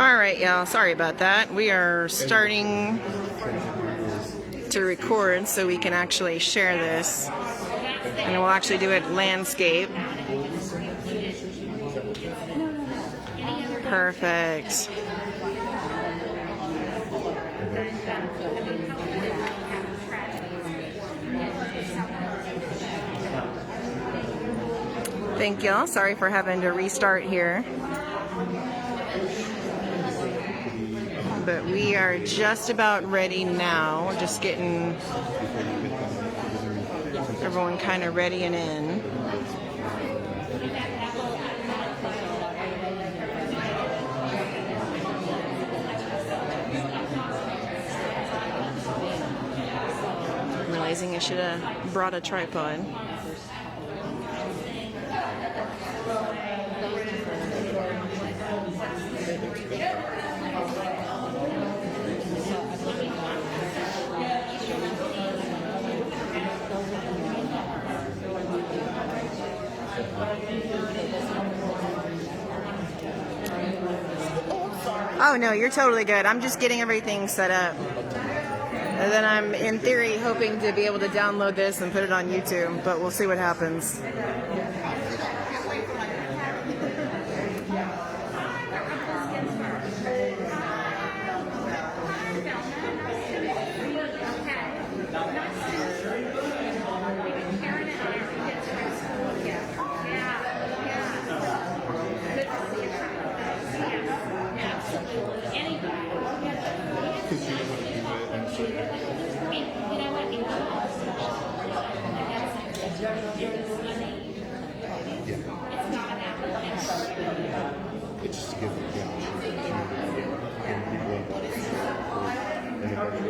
Alright, y'all. Sorry about that. We are starting to record so we can actually share this. And we'll actually do it landscape. Perfect. Thank y'all. Sorry for having to restart here. But we are just about ready now. We're just getting everyone kind of ready and in. I'm realizing I should have brought a tripod. Oh no, you're totally good. I'm just getting everything set up. And then I'm, in theory, hoping to be able to download this and put it on YouTube, but we'll see what happens.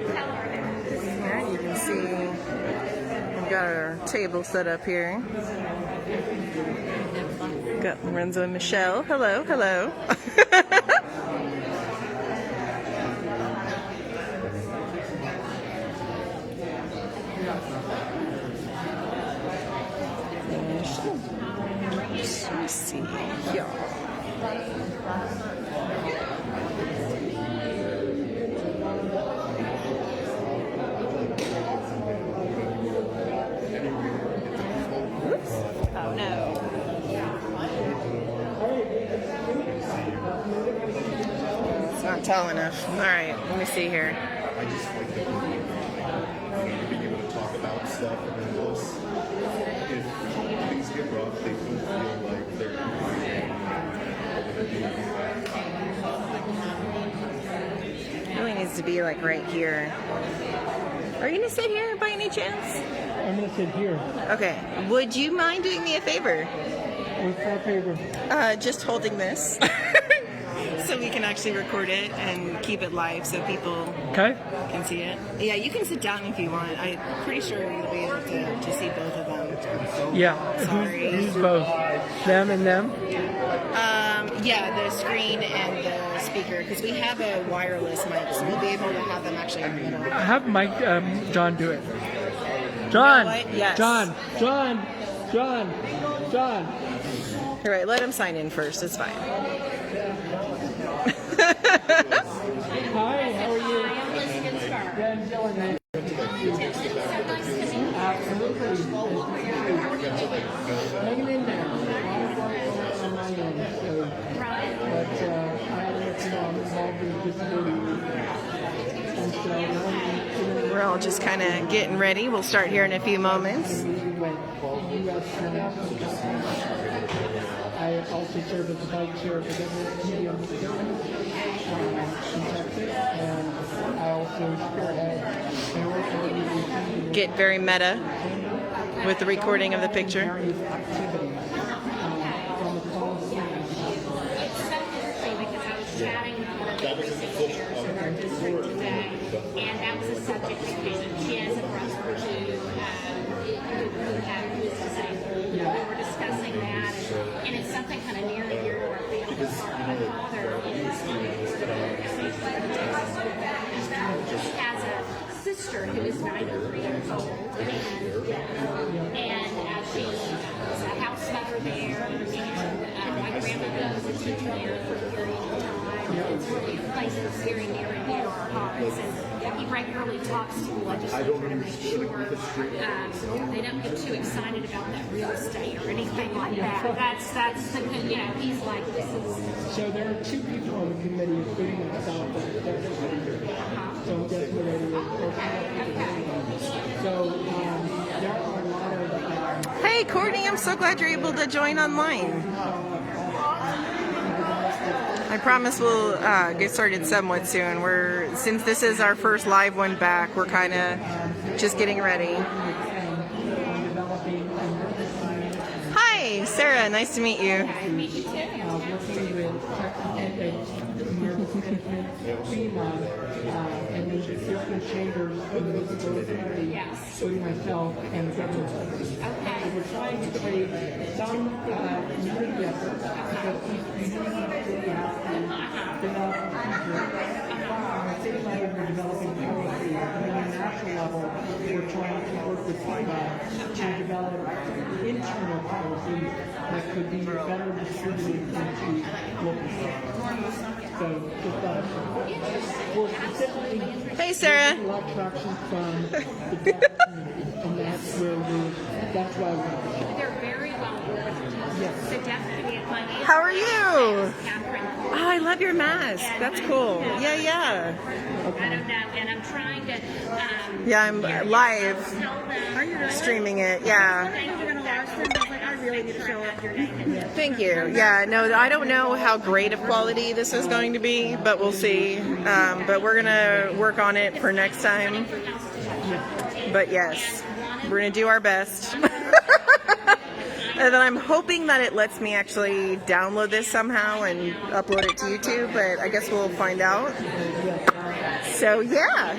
Yeah, you can see we've got our table set up here. Got Lorenzo and Michelle. Hello, hello. Let's see, y'all. Oh no. It's not tall enough. Alright, let me see here. I just like being able to talk about stuff and then just, if things get rough, they don't feel like they're Really needs to be like right here. Are you gonna sit here by any chance? I'm gonna sit here. Okay. Would you mind doing me a favor? What's that favor? Just holding this. So we can actually record it and keep it live so people can see it. Yeah, you can sit down if you want. I'm pretty sure you'll be able to see both of them. Yeah. Sorry. Who's both? Them and them? Yeah, the screen and the speaker, because we have a wireless mic, so we'll be able to have them actually in the middle. Have Mike, John do it. John! You know what? Yes. John! All right, let him sign in first. It's fine. Hi, how are you? Ben, Joanna. Absolutely. Hanging in there. But I let you know I'm involved in disability. And so We're all just kind of getting ready. We'll start here in a few moments. I also serve as the vice chair for the Media in Texas, and I also spearhead Get very meta with the recording of the picture. And that was a subject because she has a brother who is disabled. We were discussing that, and it's something kind of near and dear to our family. My father has a sister who is 93 years old, and she's a house mother there, and my grandmother was a teacher there for a period of time. place that's very near and dear to our hearts, and he regularly talks to the legislature to make sure they don't get too excited about that real estate or anything like that. That's the good, you know, he's like, this is. So there are two people on the committee, including myself, so I'm definitely ready to So there are a lot of... Hey, Courtney, I'm so glad you're able to join online. I promise we'll get started somewhat soon. Since this is our first live one back, we're kind of just getting ready. Hi, Sarah. Nice to meet you. Working with FEMA and the different chambers of the municipality, including myself and the government. Okay. We're trying to create some community efforts because we really have to develop on a city level, we're developing policy, and on a national level, we're trying to work with FEMA to develop internal policies that could be better distributed into local stuff. So, we're specifically Hey, Sarah. a lot of traction from the and that's why we're They're very well organized. Yes. So definitely, How are you? Catherine. Oh, I love your mask. That's cool. Yeah. I don't know, and I'm trying to. Yeah, I'm live Tell them. streaming it. Yeah. You're gonna watch them. I was like, I really need to show up your name. Thank you. Yeah, no, I don't know how great of quality this is going to be, but we'll see. But we're going to work on it for next time. But yes, we're going to do our best. And then I'm hoping that it lets me actually download this somehow and upload it to YouTube, but I guess we'll find out. So, yeah.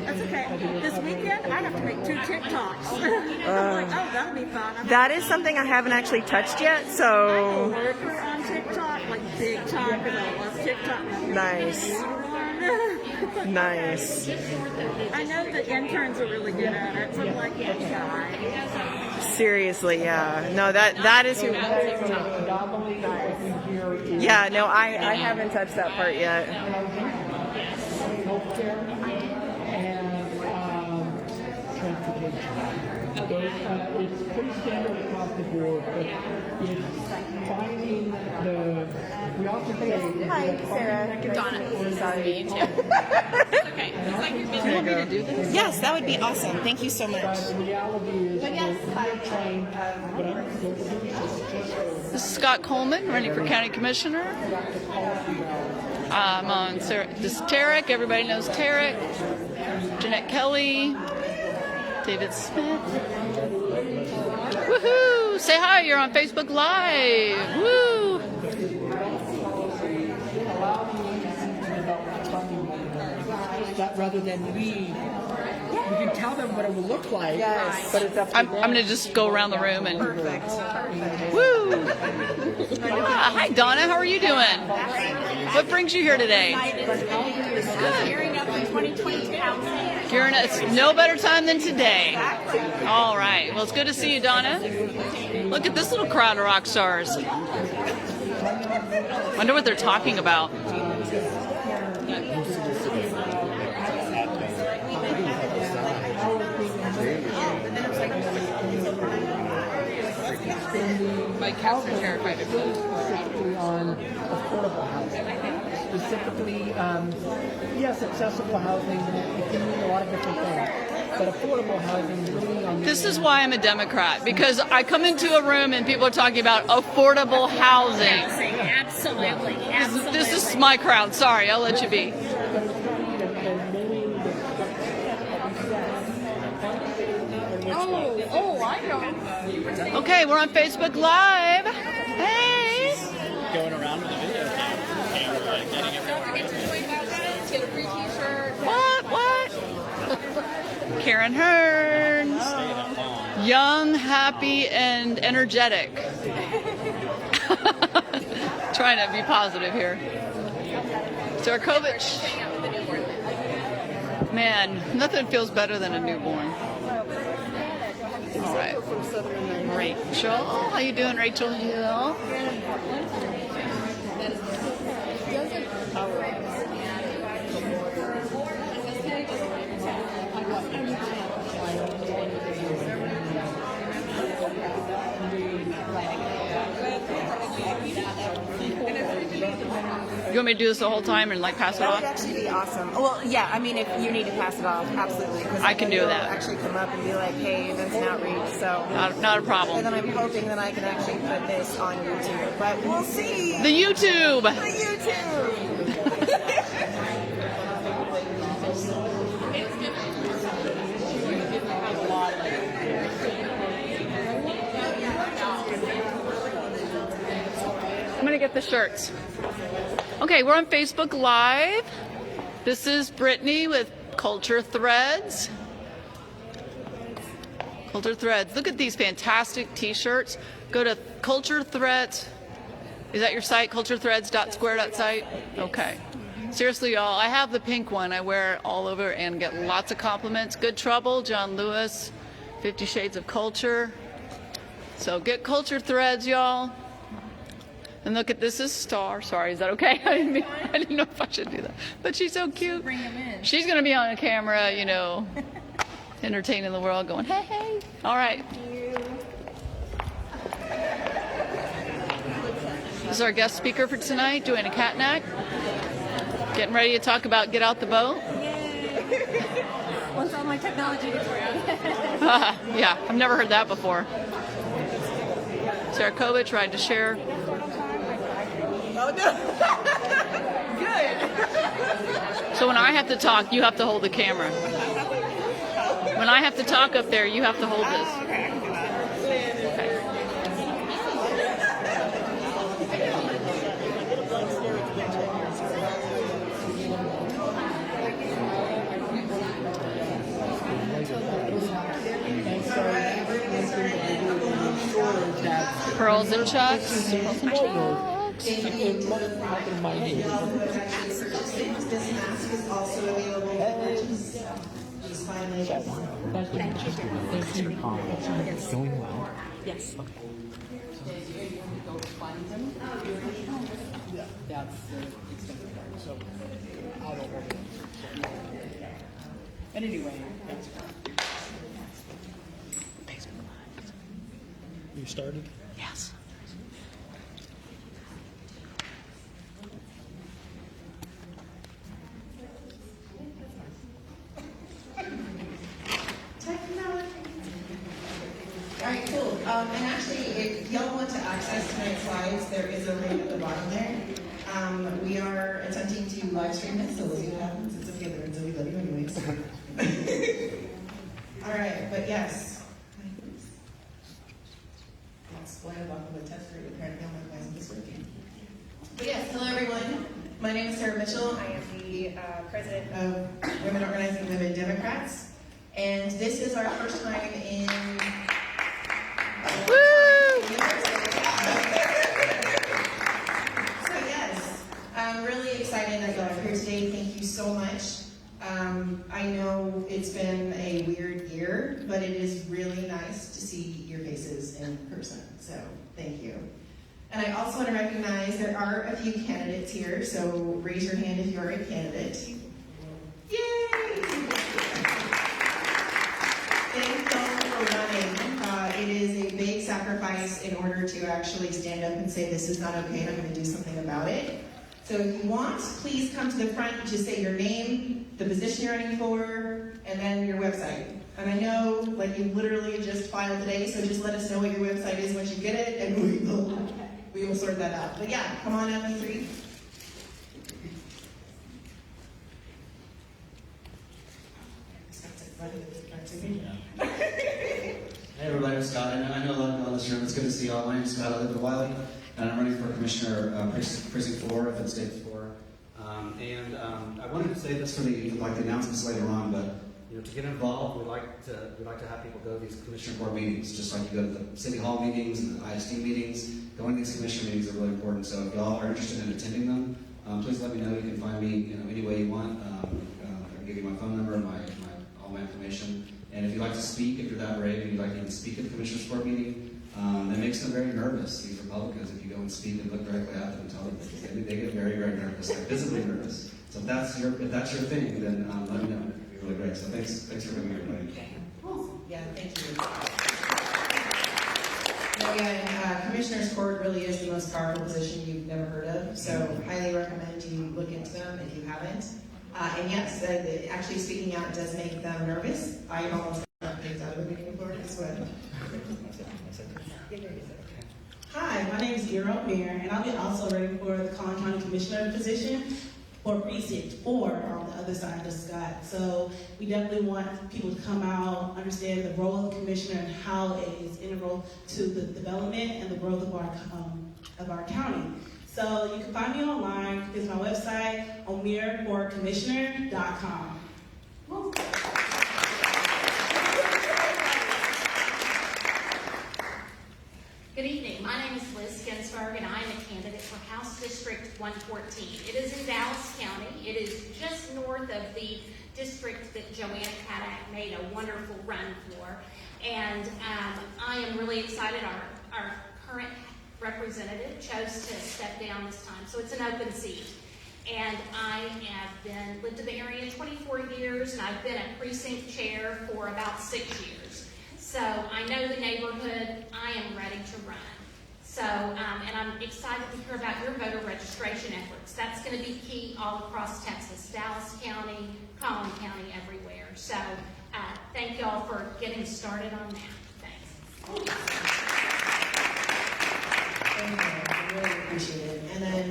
That's okay. This weekend, I have to make 2 TikToks. I'm like, oh, that'll be fun. That is something I haven't actually touched yet, so... Worker on TikTok, like big time, because I love TikTok. Nice. Nice. I know the interns are really good at it, so I'm like, yeah, try. Seriously, yeah. No, that is who... Yeah, no, I haven't touched that part yet. healthcare and transportation. It's pretty standard across the board, but it's finding the. We often say. Hi, Sarah. Donna. Sorry, me too. Okay. It's like you're busy. You want me to do this? Yes, that would be awesome. Thank you so much. The reality is, we're trained, but This is Scott Coleman, running for County Commissioner. I'm on this is Tarek. Everybody knows Tarek. Jeanette Kelly. David Smith. Woohoo! Say hi, you're on Facebook Live. Woo! that rather than we can tell them what it will look like. Yes. But it's up to I'm them. going to just go around the room and. Perfect. Woo! Hi, Donna. How are you doing? What brings you here today? Gearing up in 2022. Karen, it's no better time than today. All right. Well, it's good to see you, Donna. Look at this little crowd of rock stars. Wonder what they're talking about. My cats are terrified of food. Specifically on affordable housing. Specifically, yes, accessible housing, it can mean a lot of different things. But affordable housing really on This is why I'm a Democrat, because I come into a room and people are talking about affordable housing. Absolutely. Absolutely. This is my crowd. Sorry, I'll let you be. Oh, I know. Okay, we're on Facebook Live. Hey. Going around with a video camera, getting everyone. Get a free t-shirt. What? Karen Hearns. Young, happy, and energetic. Trying to be positive here. Sarkovich. Man, nothing feels better than a newborn. All right. Rachel. How you doing, Rachel Hill? You want me to do this the whole time and like pass it That off? would actually be awesome. Well, yeah, I mean, if you need to pass it off, absolutely. 'cause I can do you'll that. Actually come up and be like, hey, that's an outreach. So, Not a and problem. then I'm hoping that I can actually put this on YouTube. But we'll see. The YouTube. The YouTube. I'm gonna get the shirts. Okay, we're on Facebook Live. This is Brittany with Culture Threads. Culture Threads. Look at these fantastic t-shirts. Go to Culture Threads. Is that your site? culturethreads.square.site? Okay. Seriously, y'all, I have the pink one. I wear it all over and get lots of compliments. Good Trouble, John Lewis, 50 Shades of Culture. So get Culture Threads, y'all. And look at this is Star. Sorry, is that okay? I didn't know if I should do that. But she's so cute. Bring them in. She's going to be on a camera, you know, entertaining the world, going, hey, hey. All right. This is our guest speaker for tonight, Joanna Cattanach. Getting ready to talk about Get Out the Boat. Once all my technology gets around. Yeah, I've never heard that before. Sarah Kovich tried to share. Oh, no. Good. So when I have to talk, you have to hold the camera. When I have to talk up there, you have to hold this. Okay, I can do that. Pearls and chucks. This mask is also available for purchase. Just find it. Going well. Yes. That's the expensive part. So I don't work. But anyway, that's fine. You started? Yes. All right, cool. And actually, if y'all want to access tonight's slides, there is a link at the bottom there. We are attempting to live stream this, so we'll see what happens. It's okay, but we love you anyways. All right, but yes. That's why I'm off of a test group. Apparently, why isn't this working? But yes, hello everyone. My name is Sarah Mitchell. I am the president of Women Organizing Women Democrats. And this is our first time in... Woo! So yes, I'm really excited that y'all are here today. Thank you so much. I know it's been a weird year, but it is really nice to see your faces in person. So thank you. And I also want to recognize there are a few candidates here, so raise your hand if you're a candidate. Yay! Thank y'all for running. It is a big sacrifice in order to actually stand up and say this is not okay and I'm going to do something about it. So if you want, please come to the front, just say your name, the position you're running for, and then your website. And I know, like, you literally just filed today, so just let us know what your website is once you get it, and we will sort that out. But yeah, come on up, you three. Hey everybody, I'm Scott. I know a lot of people in this room. It's good to see you all. My name is Scott. I live in Wiley, and I'm running for Commissioner Precinct 4 if it's State 4. I wanted to say this for the announcements later on, but to get involved, we'd like to have people go to these Commissioner Board meetings, just like you go to the City Hall meetings and the ISD meetings. Going to these Commissioner meetings are really important. So if y'all are interested in attending them, please let me know. You can find me any way you want. I can give you my phone number, all my information. And if you'd like to speak, if you're that brave and you'd like to even speak at the Commissioner's Board meeting, It makes them very nervous, these Republicans, if you go and speak and look directly at them and tell them things. They get very, very nervous, like visibly nervous. So if that's your thing, then let me know. It'd be really great. So thanks for coming, everybody. Yeah, thank you. No, yeah, Commissioner's Court really is the most powerful position you've never heard of, so highly recommend you look into them if you haven't. And yes, actually speaking out does make them nervous. I almost got things out of the meeting before as well. Hi, my name is Eero Mayer, and I'll be also running for the Collin County Commissioner position for Precinct 4 on the other side of Scott. So we definitely want people to come out, understand the role of the commissioner and how it is integral to the development and the growth of our county. So you can find me online. Visit my website, omirforcommissioner.com. Good evening. My name is Liz Ginsberg, and I am a candidate for House District 114. It is in Dallas County. It is just north of the district that Joanna Cattanach made a wonderful run for. And I am really excited. Our current representative chose to step down this time, so it's an open seat. And I have lived in the area 24 years, and I've been a precinct chair for about 6 years. So I know the neighborhood. I am ready to run. So, and I'm excited to hear about your voter registration efforts. That's going to be key all across Texas, Dallas County, Collin County, everywhere. So thank y'all for getting started on that. Thanks. Thank you. I really appreciate it. And then,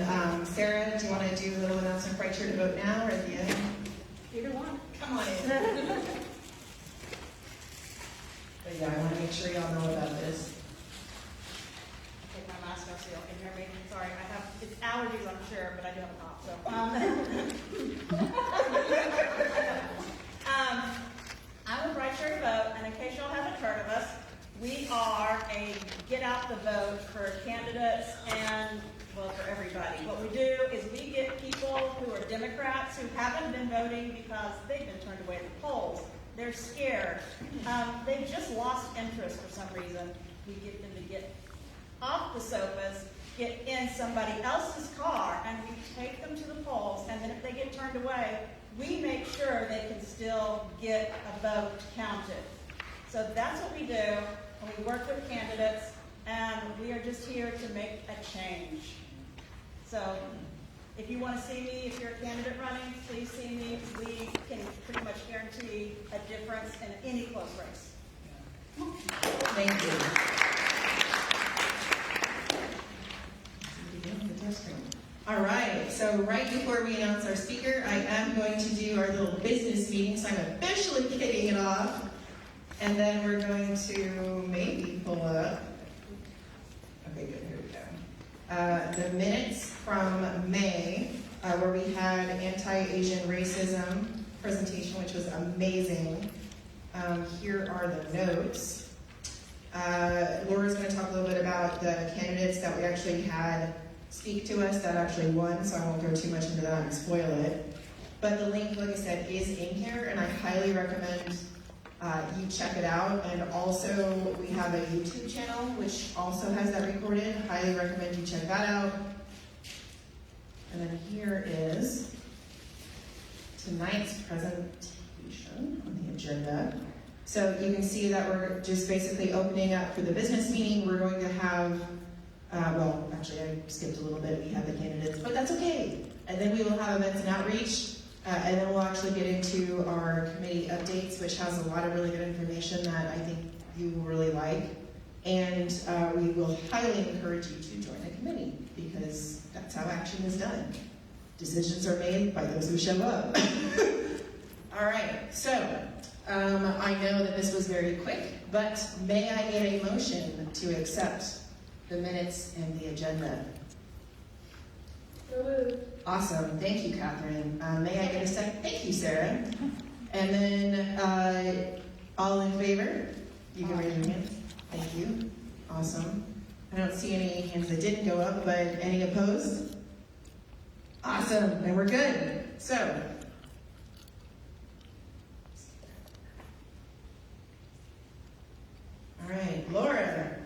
Sarah, do you want to do a little announcement right here to vote now or at the end? Either one. Come on in. But yeah, I want to make sure y'all know about this. Take my mask off so y'all can hear me. Sorry, it's allergies, I'm sure, but I do have a cough. So, I'm with Right Sure to Vote, and in case y'all haven't heard of us, we are a get out the vote for candidates and, well, for everybody. What we do is we get people who are Democrats who haven't been voting because they've been turned away at the polls. They're scared. They've just lost interest for some reason. We get them to get off the sofas, get in somebody else's car, and we take them to the polls. And then if they get turned away, we make sure they can still get a vote counted. So that's what we do, and we work with candidates, and we are just here to make a change. So if you want to see me, if you're a candidate running, please see me. We can pretty much guarantee a difference in any close race. Thank you. All right, so right before we announce our speaker, I am going to do our little business meeting, so I'm officially kicking it off. And then we're going to maybe pull up, okay, good, here we go. The minutes from May, where we had anti-Asian racism presentation, which was amazing. Here are the notes. Laura's going to talk a little bit about the candidates that we actually had speak to us that actually won, so I won't go too much into that and spoil it. But the link, like I said, is in here, and I highly recommend you check it out. And also, we have a YouTube channel, which also has that recorded. Highly recommend you check that out. And then here is tonight's presentation on the agenda. So you can see that we're just basically opening up for the business meeting. We're going to have, well, actually I skipped a little bit. We have the candidates, but that's okay. And then we will have events and outreach. And then we'll actually get into our committee updates, which has a lot of really good information that I think you will really like. And we will highly encourage you to join a committee because that's how action is done. Decisions are made by those who show up. All right, so I know that this was very quick, but may I get a motion to accept the minutes and the agenda? Awesome. Thank you, Catherine. May I get a second? Thank you, Sarah. And then all in favor? You can raise your hands. Thank you. Awesome. I don't see any hands that didn't go up, but any opposed? Awesome. And we're good. So, all right, Laura,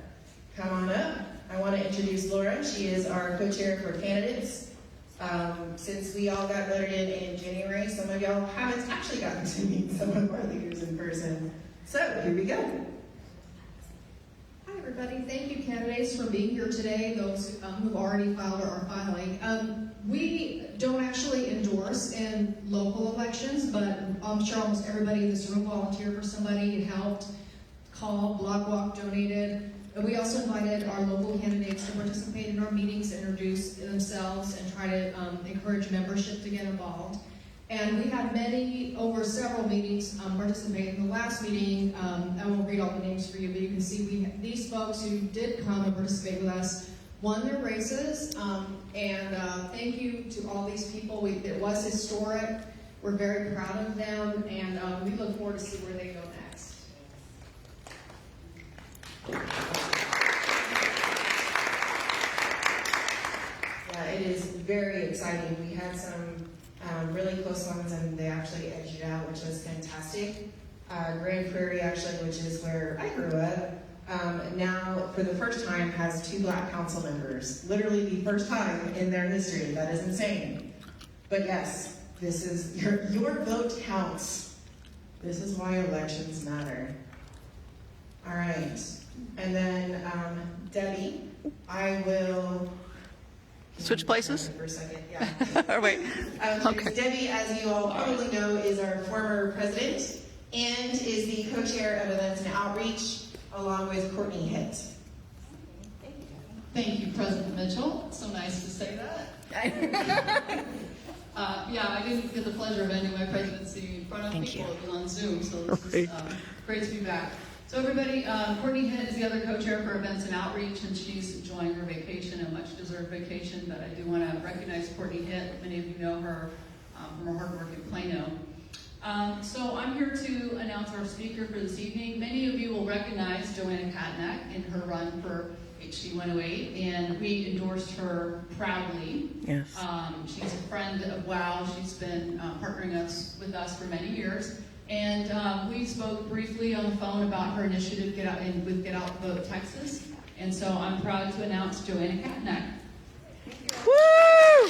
come on up. I want to introduce Laura. She is our co-chair for candidates. Since we all got voted in January, some of y'all haven't actually gotten to meet some of our leaders in person. So here we go. Hi everybody, thank you candidates for being here today, those who've already filed or are filing. We don't actually endorse in local elections, but I'm sure almost everybody in this room volunteered for somebody, helped, called, block walk, donated. We also invited our local candidates to participate in our meetings, introduce themselves, and try to encourage membership to get involved. And we had many, over several meetings, participate. In the last meeting, I won't read all the names for you, but you can see these folks who did come and participate with us won their races. And thank you to all these people. It was historic. We're very proud of them, and we look forward to see where they go next. Yeah, it is very exciting. We had some really close ones, and they actually edged it out, which was fantastic. Grand Prairie, actually, which is where I grew up, now for the first time has 2 Black council members. Literally the first time in their history. That is insane. But yes, this is your vote counts. This is why elections matter. All right, and then Debbie, I will switch places for a second. Yeah. or wait. Okay. Debbie, as you all probably know, is our former president and is the co-chair of Events and Outreach, along with Courtney Hitt. Thank you, President Mitchell. So nice to say that. Yeah, I didn't get the pleasure of ending my presidency in front of people. It was on Zoom, so this is great to be back. So everybody, Courtney Hitt is the other co-chair for Events and Outreach, and she's enjoying her vacation, a much-deserved vacation, but I do want to recognize Courtney Hitt. Many of you know her from her hard work in Plano. So I'm here to announce our speaker for this evening. Many of you will recognize Joanna Cattanach in her run for HD 108, and we endorsed her proudly. Yes. She's a friend of WOW. She's been partnering with us for many years. And we spoke briefly on the phone about her initiative Get Out Vote Texas. And so I'm proud to announce Joanna Cattanach. Woo!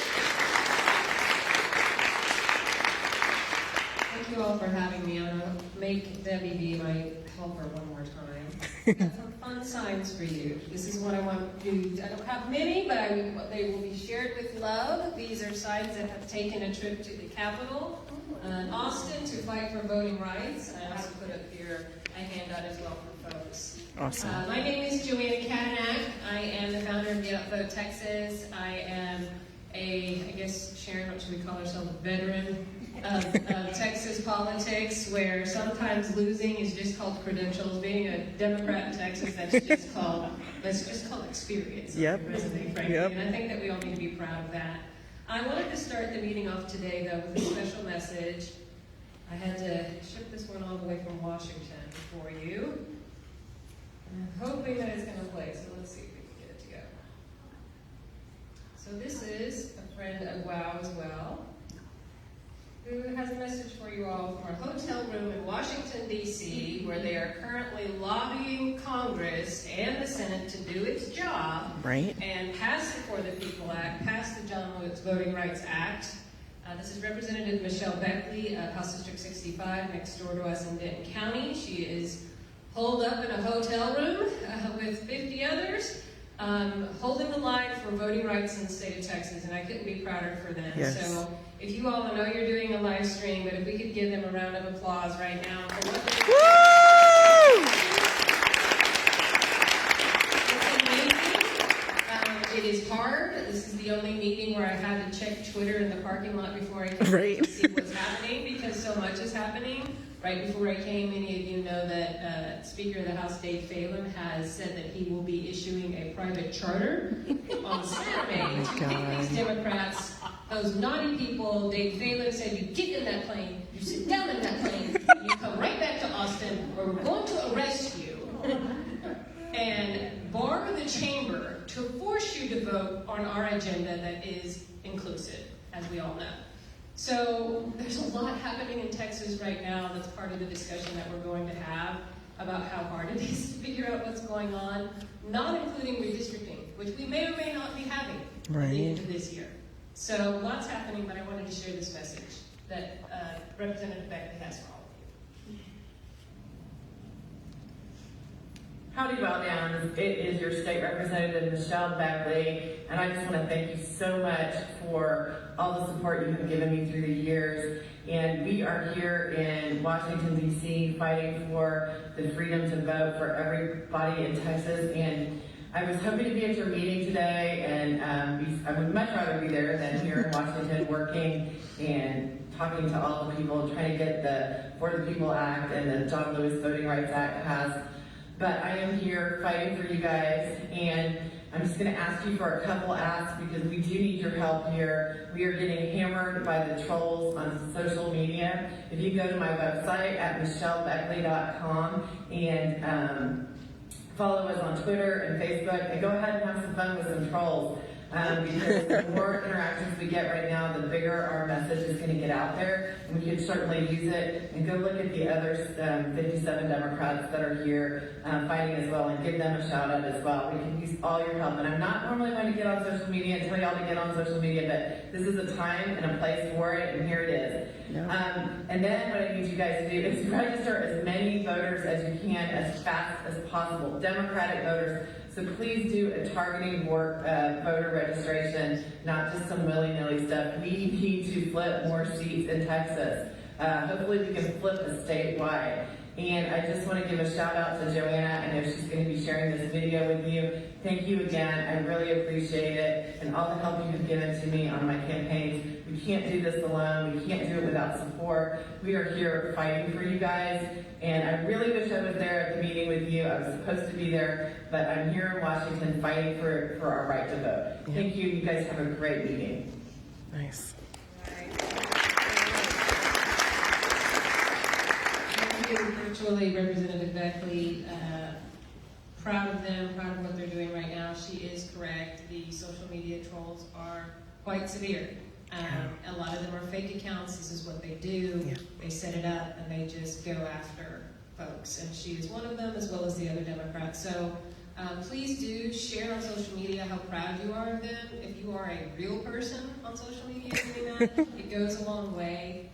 Thank you all for having me. I'm going to make Debbie be my helper one more time. I've got some fun signs for you. This is what I want to do. I don't have many, but they will be shared with love. These are signs that have taken a trip to the Capitol in Austin to fight for voting rights. And I also put up here a handout as well for folks. Awesome. My name is Joanna Cattanach. I am the founder of Get Out Vote Texas. I am I guess, Sharon, what should we call ourselves, a veteran of Texas politics, where sometimes losing is just called credentials. Being a Democrat in Texas, that's just called experience. Yep. Resume, frankly. Yep. And I think that we all need to be proud of that. I wanted to start the meeting off today, though, with a special message. I had to ship this one all the way from Washington for you. And I'm hoping that it's going to play, so let's see if we can get it to go. So this is a friend of WOW as well, who has a message for you all from a hotel room in Washington, D.C., where they are currently lobbying Congress and the Senate to do its job and pass the For the People Act, pass the John Lewis Voting Rights Act. This is Representative Michelle Beckley of House District 65, next door to us in Denton County. She is holed up in a hotel room with 50 others, holding the line for voting rights in the state of Texas, and I couldn't be prouder for them. Yes. So if you all, I know you're doing a live stream, but if we could give them a round of applause right now for what they're doing. It is hard. This is the only meeting where I had to check Twitter in the parking lot before I came to see what's happening, because so much is happening. Right before I came, many of you know that Speaker of the House, Dave Phelan, has said that he will be issuing a private charter on Saturday to pick these Democrats, those naughty people. Dave Phelan said, you get in that plane, you sit down in that plane, you come right back to Austin, or we're going to arrest you and bar the chamber to force you to vote on our agenda that is inclusive, as we all know. So there's a lot happening in Texas right now that's part of the discussion that we're going to have about how hard it is to figure out what's going on. not including redistricting, which we may or may not be having at Right. the end of this year. So lots happening, but I wanted to share this message that Representative Beckley has for all of you. Howdy, Well-Downs. It is your state representative, Michelle Beckley, and I just want to thank you so much for all the support you have given me through the years. And we are here in Washington, D.C., fighting for the freedom to vote for everybody in Texas. And I was hoping to be at your meeting today, and I would much rather be there than here in Washington working and talking to all the people, trying to get the For the People Act and the John Lewis Voting Rights Act passed. But I am here fighting for you guys, and I'm just going to ask you for a couple asks because we do need your help here. We are getting hammered by the trolls on social media. If you go to my website at michellebeckley.com and follow us on Twitter and Facebook, and go ahead and have some fun with some trolls. Because the more interactions we get right now, the bigger our message is going to get out there, and we can certainly use it. And go look at the other 57 Democrats that are here fighting as well, and give them a shout out as well. We can use all your help. And I'm not normally going to get on social media and tell y'all to get on social media, but this is a time and a place for it, and here it is. Yeah. And then what I need you guys to do is register as many voters as you can as fast as possible, Democratic voters. So please do a targeting voter registration, not just some willy-nilly stuff. We need to flip more seats in Texas. Hopefully we can flip a statewide. And I just want to give a shout out to Joanna. I know she's going to be sharing this video with you. Thank you again. I really appreciate it. And all the help you have given to me on my campaigns. We can't do this alone. We can't do it without support. We are here fighting for you guys. And I really wish I was there at the meeting with you. I was supposed to be there, but I'm here in Washington fighting for our right to vote. Yeah. Thank you. You guys have a great meeting. Nice. Virtually, Representative Beckley, proud of them, proud of what they're doing right now. She is correct. The social media trolls are quite severe. A lot of them are fake accounts. This is what they do. Yeah. They set it up and they just go after folks. And she is one of them, as well as the other Democrats. So please do share on social media how proud you are of them. If you are a real person on social media doing that, it goes a long way.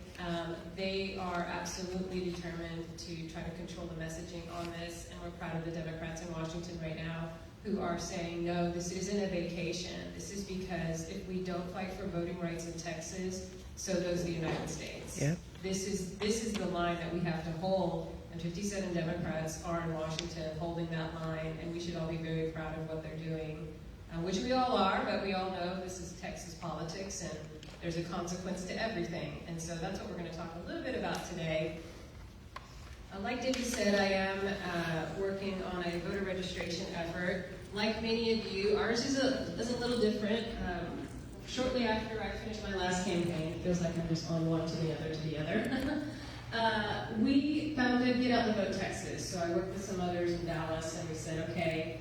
They are absolutely determined to try to control the messaging on this, and we're proud of the Democrats in Washington right now who are saying, no, this isn't a vacation. This is because if we don't fight for voting rights in Texas, so does the United States. Yep. This is the line that we have to hold, and 57 Democrats are in Washington holding that line, and we should all be very proud of what they're doing, which we all are, but we all know this is Texas politics, and there's a consequence to everything. And so that's what we're going to talk a little bit about today. Like Debbie said, I am working on a voter registration effort. Like many of you, ours is a little different. Shortly after I finished my last campaign, it feels like I'm just on one to the other. We founded Get Out the Vote Texas. So I worked with some others in Dallas, and we said, okay,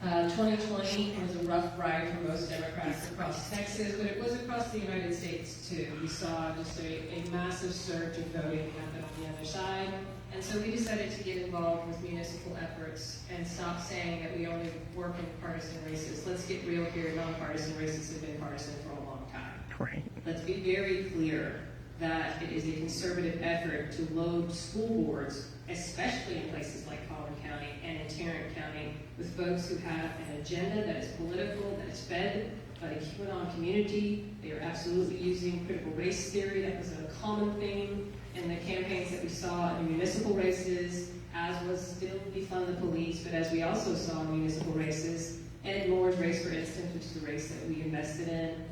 2020 was a rough ride for most Democrats across Texas, but it was across the United States too. We saw just a massive surge of voting happen on the other side. And so we decided to get involved with municipal efforts and stop saying that we only work in partisan races. Let's get real here. Nonpartisan races have been partisan for a long time. Right. Let's be very clear that it is a conservative effort to load school boards, especially in places like Collin County and in Tarrant County, with folks who have an agenda that is political, that is fed by the QAnon community. They are absolutely using critical race theory. That was a common theme in the campaigns that we saw in municipal races, as was still defund the police, but as we also saw in municipal races, Ed Moore's race, for instance, which is the race that we invested in,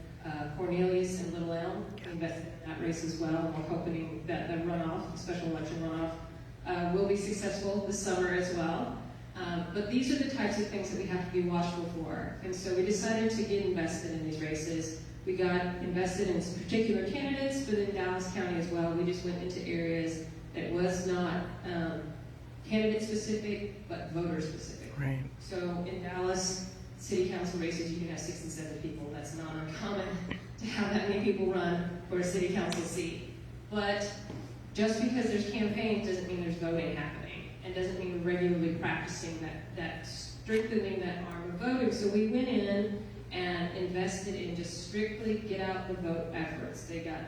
Cornelius and Little Elm invested in that race as well, and we're hoping that the runoff, the special election runoff, will be successful this summer as well. But these are the types of things that we have to be watchful for. And so we decided to get invested in these races. We got invested in some particular candidates, but in Dallas County as well. We just went into areas that was not candidate specific, but voter specific. Right. So in Dallas, city council races, you can have 6 and 7 people. That's not uncommon to have that many people run for a city council seat. But just because there's campaigns doesn't mean there's voting happening, and doesn't mean we're regularly practicing that strengthening that arm of voting. So we went in and invested in just strictly get out the vote efforts. They got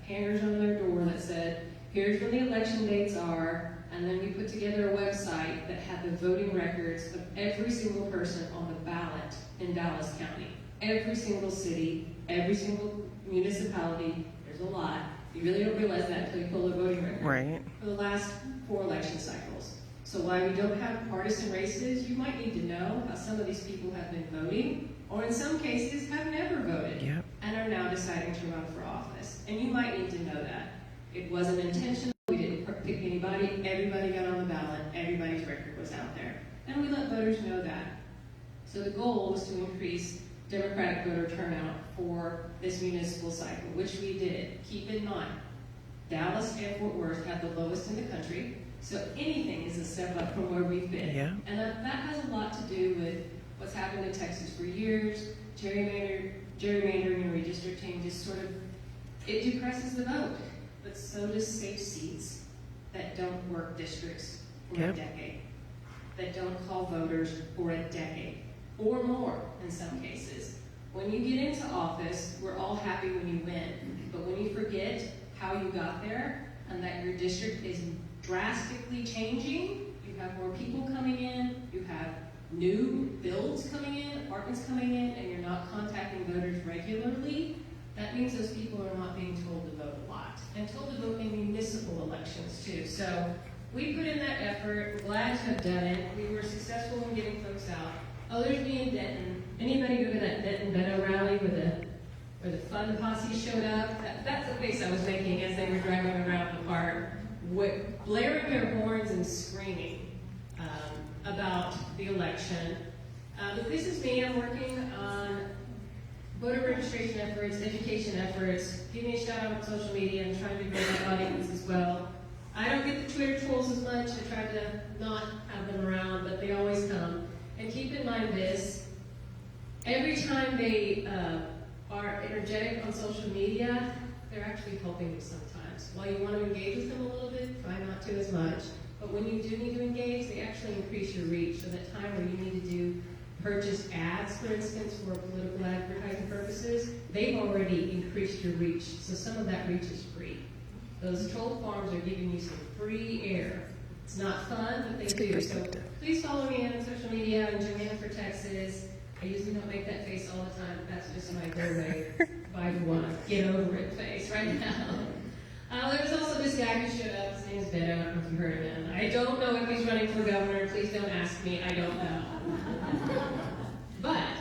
hangers on their door that said, here's when the election dates are, and then we put together a website that had the voting records of every single person on the ballot in Dallas County. Every single city, every single municipality, there's a lot. You really don't realize that until you pull the voting record. Right. For the last 4 election cycles. So while we don't have partisan races, you might need to know how some of these people have been voting, or in some cases have never voted, and are now deciding to run for office. And you might need to know that. It wasn't intentional, we didn't pick anybody, everybody got on the ballot, everybody's record was out there. And we let voters know that. So the goal was to increase Democratic voter turnout for this municipal cycle, which we did. Keep in mind, Dallas and Fort Worth have the lowest in the country, so anything is a step up from where we've been. Yeah. And that has a lot to do with what's happened in Texas for years. Gerrymandering and redistricting just sort of, it depresses the vote, but so does safe seats that don't work districts for a decade, that don't call voters for a decade, or more in some cases. When you get into office, we're all happy when you win, but when you forget how you got there and that your district is drastically changing, you have more people coming in, you have new builds coming in, apartments coming in, and you're not contacting voters regularly, that means those people are not being told to vote a lot, and told to vote in municipal elections too. So we put in that effort, we're glad to have done it. We were successful in getting folks out. Others being Denton. Anybody go to that Denton Beto rally where the fun posse showed up? That's the face I was making as they were driving around the park, blaring their horns and screaming about the election. But this is me. I'm working on voter registration efforts, education efforts. Give me a shout out on social media. I'm trying to grow my audience as well. I don't get the Twitter trolls as much. I try to not have them around, but they always come. And keep in mind this, every time they are energetic on social media, they're actually helping you sometimes. While you want to engage with them a little bit, try not to as much. But when you do need to engage, they actually increase your reach. So that time where you need to do purchase ads, for instance, for political advertising purposes, they've already increased your reach. So some of that reach is free. Those troll farms are giving you some free air. It's not fun, but they do. So please follow me on social media and Joanna for Texas. I usually don't make that face all the time, but that's just my go-away get over it face right now. There was also this guy who showed up. His name is Beto. I don't know if you heard of him. I don't know if he's running for governor. Please don't ask me. I don't know. But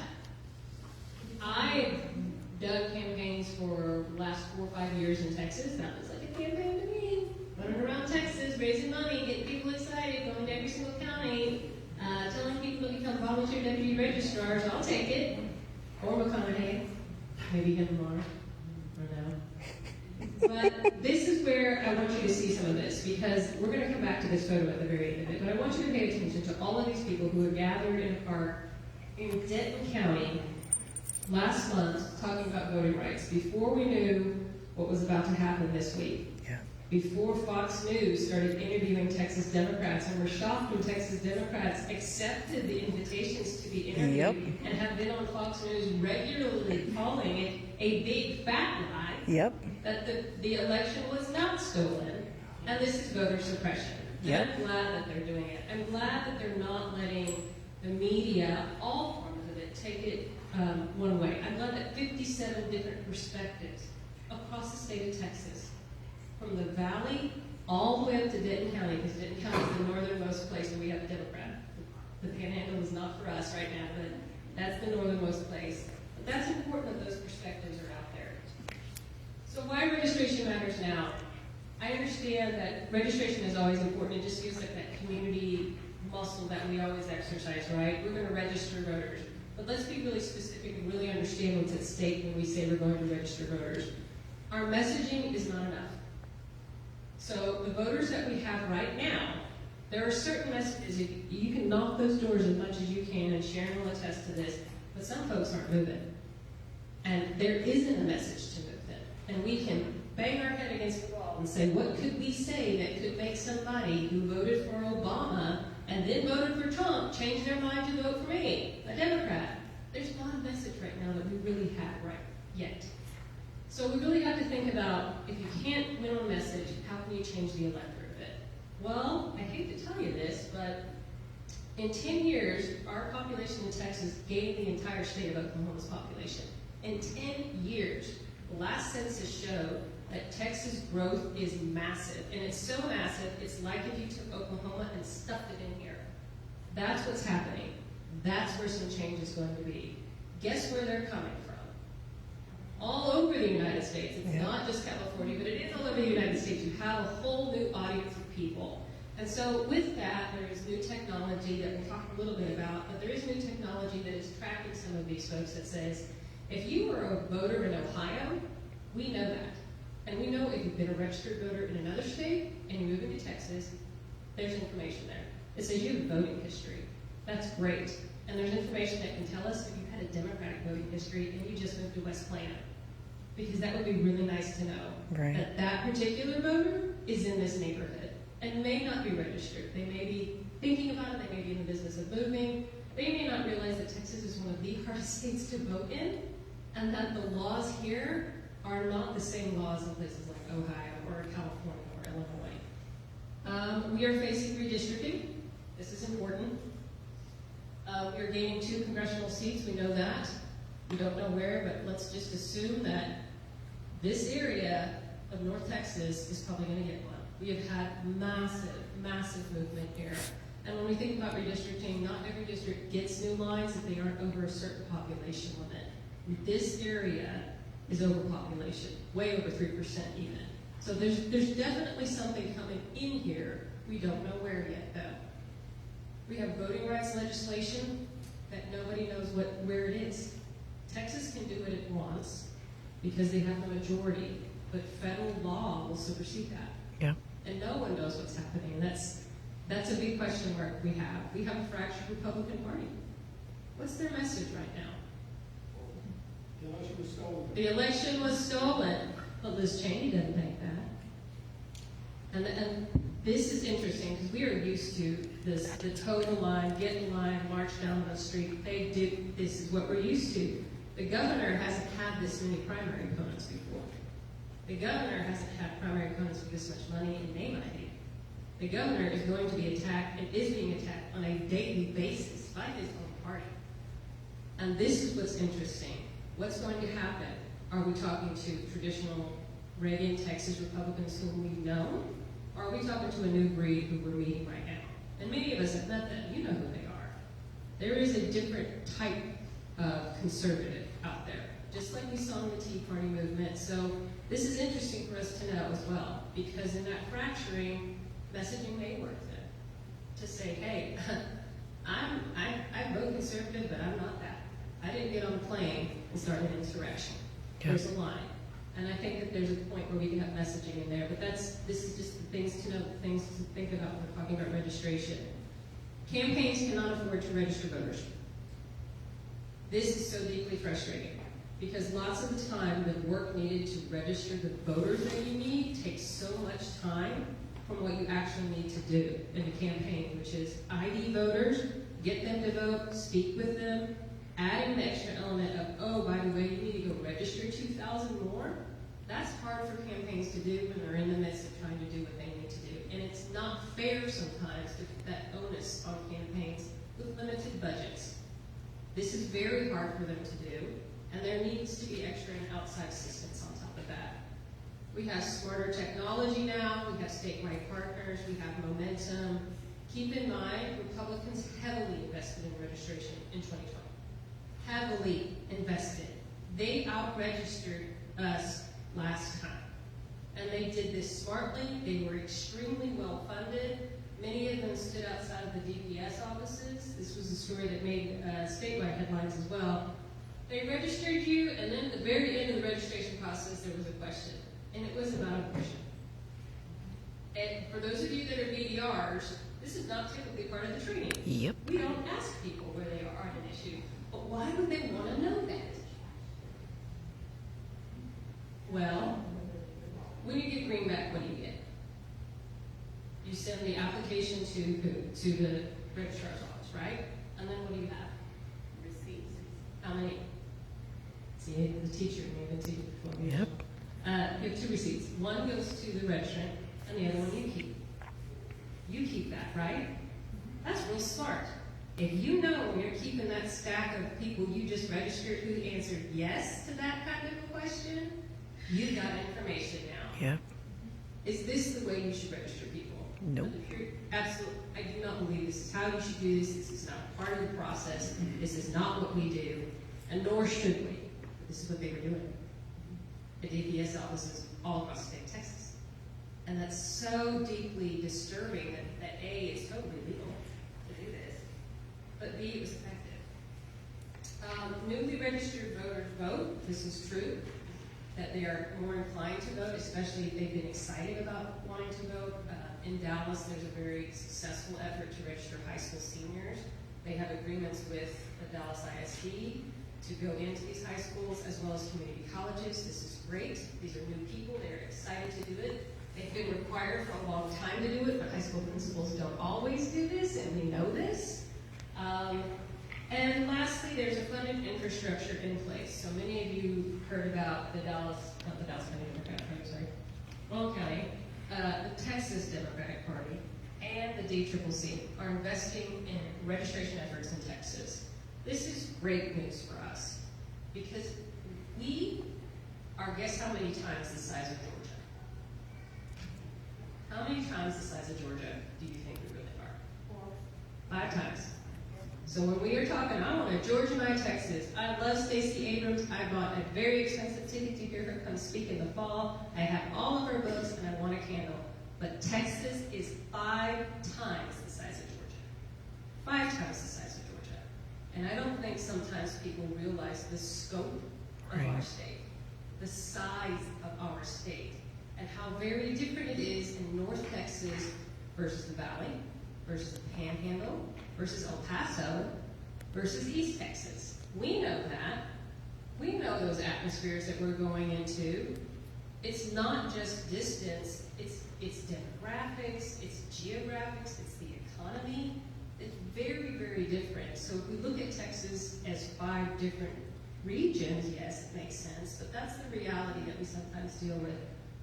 I've done campaigns for the last 4 or 5 years in Texas. That was like a campaign to me. Running around Texas, raising money, getting people excited, going to every single county, telling people to become volunteer deputy registrars. I'll take it. Or McConaughey. Maybe him more. Or no. But this is where I want you to see some of this, because we're going to come back to this photo at the very end of it. But I want you to pay attention to all of these people who have gathered in a park in Denton County last month talking about voting rights before we knew what was about to happen this week. Before Fox News started interviewing Texas Democrats, and were shocked when Texas Democrats accepted the invitations to be interviewed and have been on Fox News regularly calling it a big fat lie that the election was not stolen, and this is voter suppression. And I'm glad that they're doing it. I'm glad that they're not letting the media, all forms of it, take it one way. I'm glad that 57 different perspectives across the state of Texas, from the valley all the way up to Denton County, because Denton County is the northernmost place where we have a Democrat. The Panhandle is not for us right now, but that's the northernmost place. But that's important that those perspectives are out there. So why registration matters now? I understand that registration is always important. It just feels like that community muscle that we always exercise, right? We're going to register voters. But let's be really specific and really understand what's at stake when we say we're going to register voters. Our messaging is not enough. So the voters that we have right now, there are certain messages, you can knock those doors as much as you can, and Sharon will attest to this, but some folks aren't moving. And there isn't a message to move them. And we can bang our head against the wall and say, what could we say that could make somebody who voted for Obama and then voted for Trump change their mind to vote for me, a Democrat. There's not a message right now that we really have right yet. So we really have to think about, if you can't win on message, how can you change the electorate a bit? Well, I hate to tell you this, but in 10 years, our population in Texas gained the entire state of Oklahoma's population. In 10 years, the last census showed that Texas growth is massive. And it's so massive, it's like if you took Oklahoma and stuffed it in here. That's what's happening. That's where some change is going to be. Guess where they're coming from? All over the United States. It's not just California, but it is all over the United States. You have a whole new audience of people. And so with that, there is new technology that we'll talk a little bit about, but there is new technology that is tracking some of these folks that says, if you were a voter in Ohio, we know that. And we know if you've been a registered voter in another state and you move into Texas, there's information there. It says you have voting history. That's great. And there's information that can tell us if you had a Democratic voting history and you just moved to West Plano. Because that would be really nice to know that that particular voter is in this neighborhood and may not be registered. They may be thinking about it, they may be in the business of moving. They may not realize that Texas is one of the hardest states to vote in, and that the laws here are not the same laws in places like Ohio or California or Illinois. We are facing redistricting. This is important. We are gaining 2 congressional seats, we know that. We don't know where, but let's just assume that this area of North Texas is probably going to get one. We have had massive, massive movement here. And when we think about redistricting, not every district gets new lines if they aren't over a certain population limit. This area is overpopulation, way over 3% even. So there's definitely something coming in here. We don't know where yet, though. We have voting rights legislation that nobody knows where it is. Texas can do what it wants because they have the majority, but federal law will supersede that. Yeah. And no one knows what's happening. And that's a big question mark we have. We have a fractured Republican Party. What's their message right now? The election was stolen. But Liz Cheney doesn't think that. And this is interesting because we are used to this, the toe the line, get in line, march down the street. This is what we're used to. The governor hasn't had this many primary opponents before. The governor hasn't had primary opponents with this much money and name ID. The governor is going to be attacked and is being attacked on a daily basis by his own party. And this is what's interesting. What's going to happen? Are we talking to traditional Reagan, Texas Republicans whom we've known? Or are we talking to a new breed who we're meeting right now? And many of us have met them. You know who they are. There is a different type of conservative out there, just like we saw in the Tea Party movement. So this is interesting for us to know as well, because in that fracturing, messaging may work then. To say, hey, I vote conservative, but I'm not that. I didn't get on a plane and start an insurrection. There's a line. And I think that there's a point where we can have messaging in there, but this is just the things to know, the things to think about when we're talking about registration. Campaigns cannot afford to register voters. This is so deeply frustrating because lots of the time the work needed to register the voters that you need takes so much time from what you actually need to do in a campaign, which is ID voters, get them to vote, speak with them, adding the extra element of, oh, by the way, you need to go register 2,000 more. That's hard for campaigns to do when they're in the midst of trying to do what they need to do. And it's not fair sometimes to put that onus on campaigns with limited budgets. This is very hard for them to do, and there needs to be extra and outside assistance on top of that. We have smarter technology now, we have statewide partners, we have momentum. Keep in mind, Republicans heavily invested in registration in 2020. Heavily invested. They out-registered us last time. And they did this smartly. They were extremely well-funded. Many of them stood outside of the DPS offices. This was a story that made statewide headlines as well. They registered you, and then at the very end of the registration process, there was a question. And it was about abortion. And for those of you that are BDRs, this is not typically part of the training. Yep. We don't ask people where they are on an issue. But why would they want to know that? Well, when you get greenback, what do you get? You You send the application to who? To the registrar's office, right? And then what do you have? Receipts. How many? See, the teacher made the teacher before me. Yep. You have 2 receipts. One goes to the registrant, and the other one you keep. You keep that, right? That's real smart. If you know when you're keeping that stack of people you just registered who answered yes to that kind of a question, you've got information now. Yep. Is this the way you should register people? Nope. Absolutely. I do not believe this is how you should do this. This is not part of the process. This is not what we do, and nor should we. This is what they were doing at DPS offices all across the state of Texas. And that's so deeply disturbing that A, is totally legal to do this, but B, it was effective. Newly registered voters vote. This is true, that they are more inclined to vote, especially if they've been excited about wanting to vote. In Dallas, there's a very successful effort to register high school seniors. They have agreements with the Dallas ISD to go into these high schools as well as community colleges. This is great. These are new people. They're excited to do it. They've been required for a long time to do it, but high school principals don't always do this, and we know this. And lastly, there's a funded infrastructure in place. So many of you heard about the Dallas County Democratic Party, sorry, Long County, the Texas Democratic Party, and the DCCC are investing in registration efforts in Texas. This is great news for us because we are, guess how many times the size of Georgia? How many times the size of Georgia do you think we really are? 5 times. So when we are talking, I want to Georgia-nize Texas. I love Stacey Abrams. I bought a very expensive ticket to hear her come speak in the fall. I have all of her books, and I want a candle. But Texas is 5 times the size of Georgia. 5 times the size of Georgia. And I don't think sometimes people realize the scope of our state, the size of our state, and how very different it is in North Texas versus the Valley, versus the Panhandle, versus El Paso, versus East Texas. We know that. We know those atmospheres that we're going into. It's not just distance, it's demographics, it's geographics, it's the economy. It's very, very different. So if we look at Texas as 5 different regions, yes, it makes sense, but that's the reality that we sometimes deal with.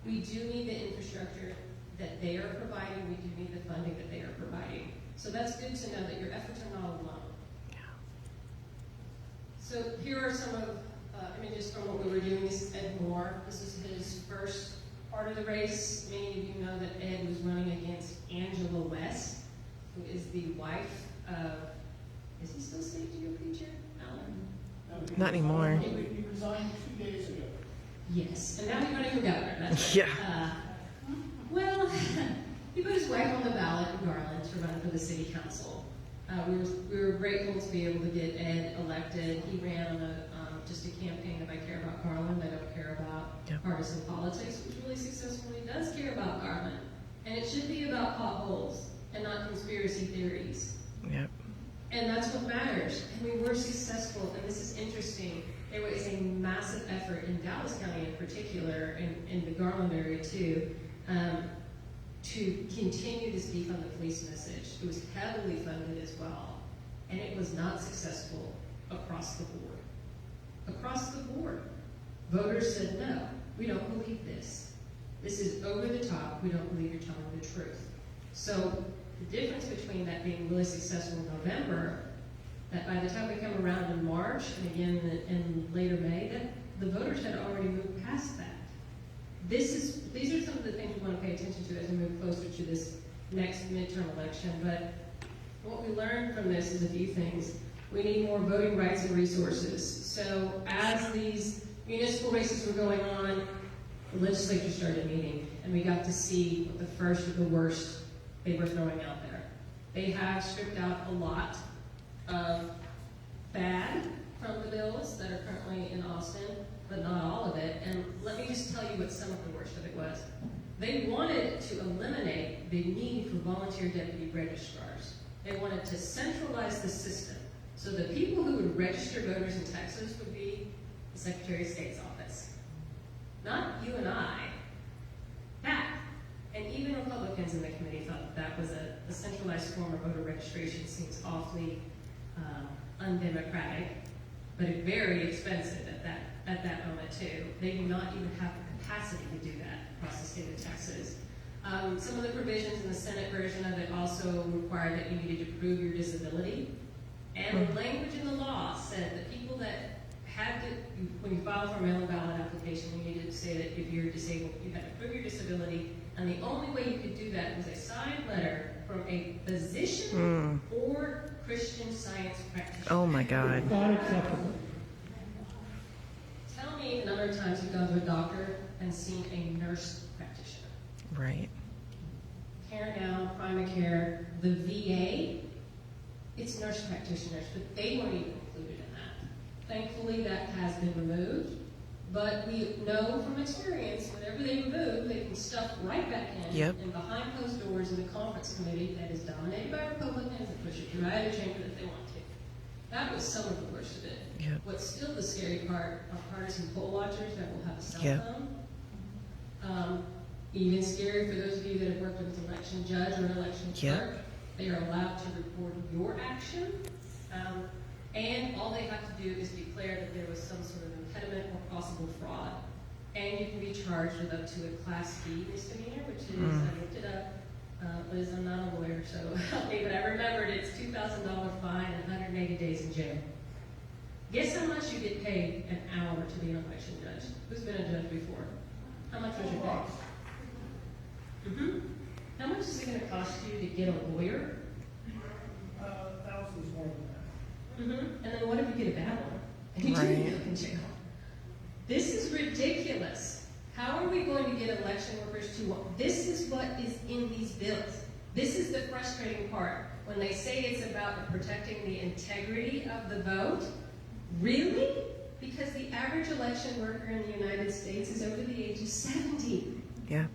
We do need the infrastructure that they are providing. We do need the funding that they are providing. So that's good to know that your efforts are not alone. Yeah. So here are some of images from what we were doing. This is Ed Moore. This is his first part of the race. Many of you know that Ed was running against Angela West, who is the wife of, is he still state geo preacher? Alan? Not anymore. He resigned 2 days ago. Yes, and now he's running for governor. That's right. Yeah. Well, he put his wife on the ballot in Garland to run for the city council. We were grateful to be able to get Ed elected. He ran on just a campaign of I care about Garland, I don't care about partisan politics, which really successfully does care about Garland. And it should be about potholes and not conspiracy theories. Yep. And that's what matters. And we were successful, and this is interesting. There was a massive effort in Dallas County in particular, in the Garland area too, to continue this defund the police message. It was heavily funded as well, and it was not successful across the board. Across the board, voters said, no, we don't believe this. This is over the top. We don't believe you're telling the truth. So the difference between that being really successful in November, that by the time we come around in March, and again in later May, that the voters had already moved past that. These are some of the things we want to pay attention to as we move closer to this next midterm election. But what we learned from this is a few things. We need more voting rights and resources. So as these municipal races were going on, the legislature started meeting, and we got to see what the first of the worst they were throwing out there. They have stripped out a lot of bad from the bills that are currently in Austin, but not all of it. And let me just tell you what some of the worst of it was. They wanted to eliminate the need for volunteer deputy registrars. They wanted to centralize the system. So the people who would register voters in Texas would be the Secretary of State's office. Not you and I. That. And even Republicans in the committee thought that was a centralized form of voter registration seems awfully undemocratic, but very expensive at that moment too. They do not even have the capacity to do that across the state of Texas. Some of the provisions in the Senate version of it also required that you needed to prove your disability. And the language in the law said that people that had to, when you filed for a mail-in ballot application, you needed to say that if you're disabled, you had to prove your disability, and the only way you could do that was a signed letter from a physician or Christian Science practitioner. Oh my God. Not acceptable. Tell me the number of times you've gone to a doctor and seen a nurse practitioner. Right. Care Now, Primacare, the VA, it's nurse practitioners, but they weren't even included in that. Thankfully, that has been removed, but we know from experience, whenever they remove, they can stuff right back in, Yep. and behind closed doors in the conference committee that is dominated by Republicans and push it through either chamber if they want to. That was some of the worst of it. Yep. What's still the scary part are partisan poll watchers that will have a cell Yep. phone. Even scary for those of you that have worked with an election judge or an election clerk. They are allowed to record your action, and all they have to do is declare that there was some sort of impediment or possible fraud. And you can be charged with up to a Class B misdemeanor, which is, I looked it up, Liz, I'm not a lawyer, so help me, but I remembered it's $2,000 fine and 180 days in jail. Guess how much you get paid an hour to be an election judge? Who's been a judge before? How much was your pay? How much is it going to cost you to get a lawyer? Thousands more than that. And then what if you get a bad one? And you Right. do go in jail. This is ridiculous. How are we going to get election workers to want? This is what is in these bills. This is the frustrating part. When they say it's about protecting the integrity of the vote, really? Because the average election worker in the United States is over the age of 70. Yeah.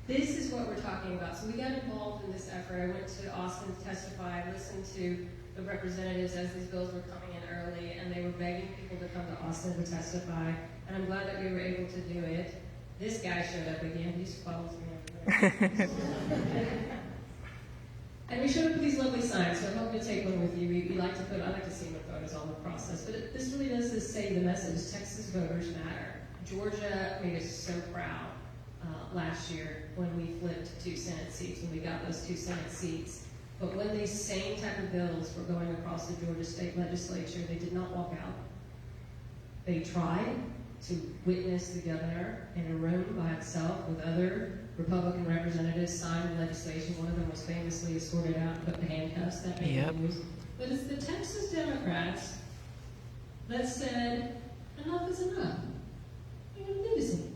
This is what we're talking about. So we got involved in this effort. I went to Austin to testify. I listened to the representatives as these bills were coming in early, and they were begging people to come to Austin to testify. And I'm glad that we were able to do it. This guy showed up again. He just follows me everywhere. And we showed up with these lovely signs, so I hope you'll take one with you. I like to see what voters on the process. But this really does say the message, Texas voters matter. Georgia made us so proud last year when we flipped 2 Senate seats, when we got those 2 Senate seats. But when these same type of bills were going across the Georgia state legislature, they did not walk out. They tried to witness the governor in a room by himself with other Republican representatives sign the legislation. One of them was famously escorted out and put in handcuffs. That made the news. But it's the Texas Democrats that said, enough is enough. We don't do this anymore.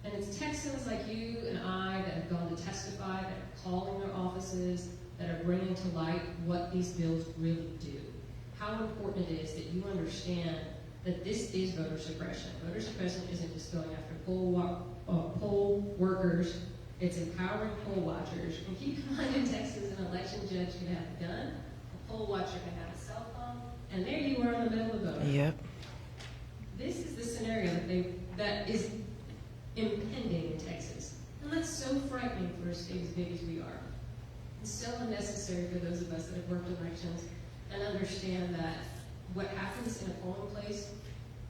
And it's Texans like you and I that have gone to testify, that are calling their offices, that are bringing to light what these bills really do. How important it is that you understand that this is voter suppression. Voter suppression isn't just going after poll workers, it's empowering poll watchers. And keep in mind, in Texas, an election judge can have a gun, a poll watcher can have a cell phone, and there you are in the middle of voting. Yep. This is the scenario that is impending in Texas. And that's so frightening for a state as big as we are. It's so unnecessary for those of us that have worked elections and understand that what happens in a polling place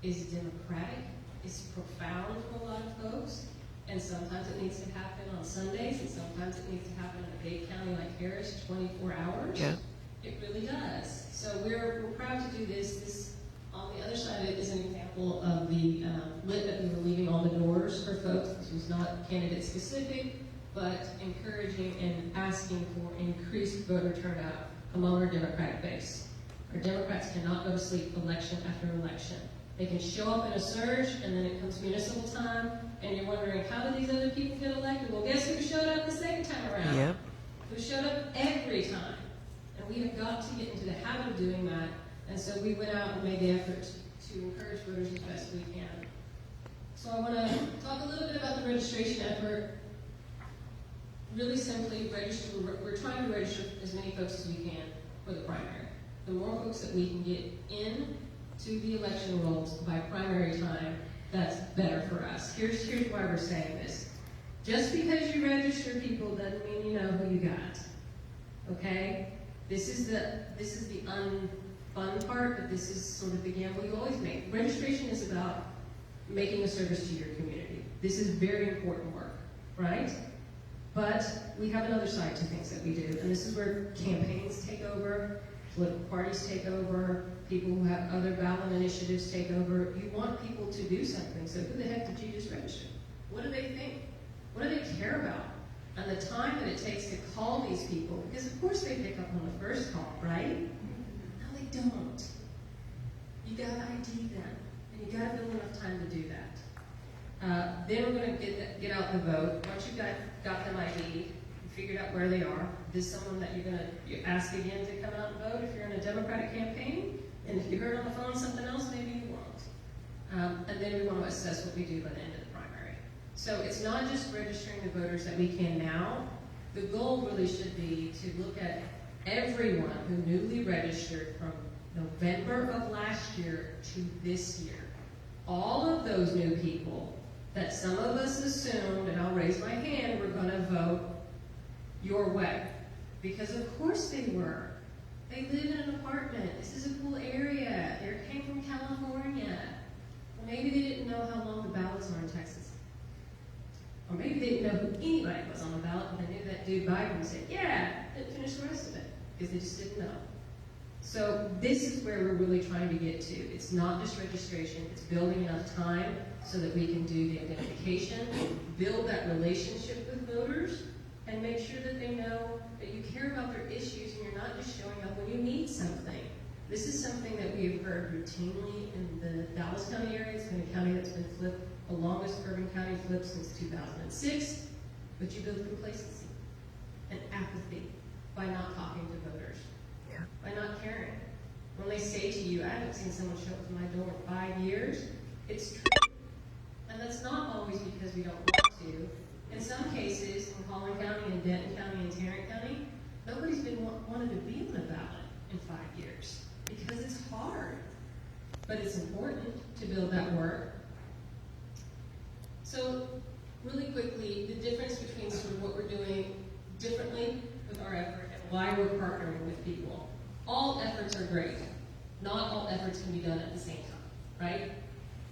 is democratic, is profound for a lot of folks, and sometimes it needs to happen on Sundays, and sometimes it needs to happen in a big county like Harris, 24 hours. Yeah. It really does. So we're proud to do this. This, on the other side of it, is an example of the lit that we were leaving on the doors for folks. This was not candidate specific, but encouraging and asking for increased voter turnout among our Democratic base. Our Democrats cannot go to sleep election after election. They can show up in a surge, and then it comes municipal time, and you're wondering, how did these other people get elected? Well, guess who showed up the second time around? Yep. Who showed up every time. And we have got to get into the habit of doing that. And so we went out and made the effort to encourage voters as best we can. So I want to talk a little bit about the registration effort. Really simply, we're trying to register as many folks as we can for the primary. The more folks that we can get in to the election rolls by primary time, that's better for us. Here's why we're saying this. Just because you register people doesn't mean you know who you got. Okay? This is the unfun part, but this is sort of the gamble you always make. Registration is about making a service to your community. This is very important work, right? But we have another side to things that we do, and this is where campaigns take over, political parties take over, people who have other ballot initiatives take over. You want people to do something, so who the heck did you just register? What do they think? What do they care about? And the time that it takes to call these people, because of course they pick up on the first call, right? No, they don't. You gotta ID them, and you gotta build enough time to do that. Then we're going to get out the vote. Once you've got them ID'd, you figured out where they are. This is someone that you ask again to come out and vote if you're in a Democratic campaign. And if you heard on the phone something else, maybe you won't. And then we want to assess what we do by the end of the primary. So it's not just registering the voters that we can now. The goal really should be to look at everyone who newly registered from November of last year to this year. All of those new people that some of us assumed, and I'll raise my hand, were going to vote your way. Because of course they were. They live in an apartment. This is a cool area. They came from California. Well, maybe they didn't know how long the ballots are in Texas. Or maybe they didn't know who anybody was on the ballot, but they knew that dude Biden and said, yeah, didn't finish the rest of it. Because they just didn't know. So this is where we're really trying to get to. It's not just registration, it's building enough time so that we can do the identification, build that relationship with voters, and make sure that they know that you care about their issues and you're not just showing up when you need something. This is something that we have heard routinely in the Dallas County area. It's been a county that's been flipped, the longest urban county flip since 2006, but you build complacency and apathy by not talking to voters. By not caring. When they say to you, I haven't seen someone show up to my door in 5 years, it's true. And that's not always because we don't want to. In some cases, in Collin County and Denton County and Tarrant County, nobody's been wanted to be on a ballot in 5 years because it's hard. But it's important to build that work. So really quickly, the difference between sort of what we're doing differently with our effort and why we're partnering with people. All efforts are great. Not all efforts can be done at the same time, right?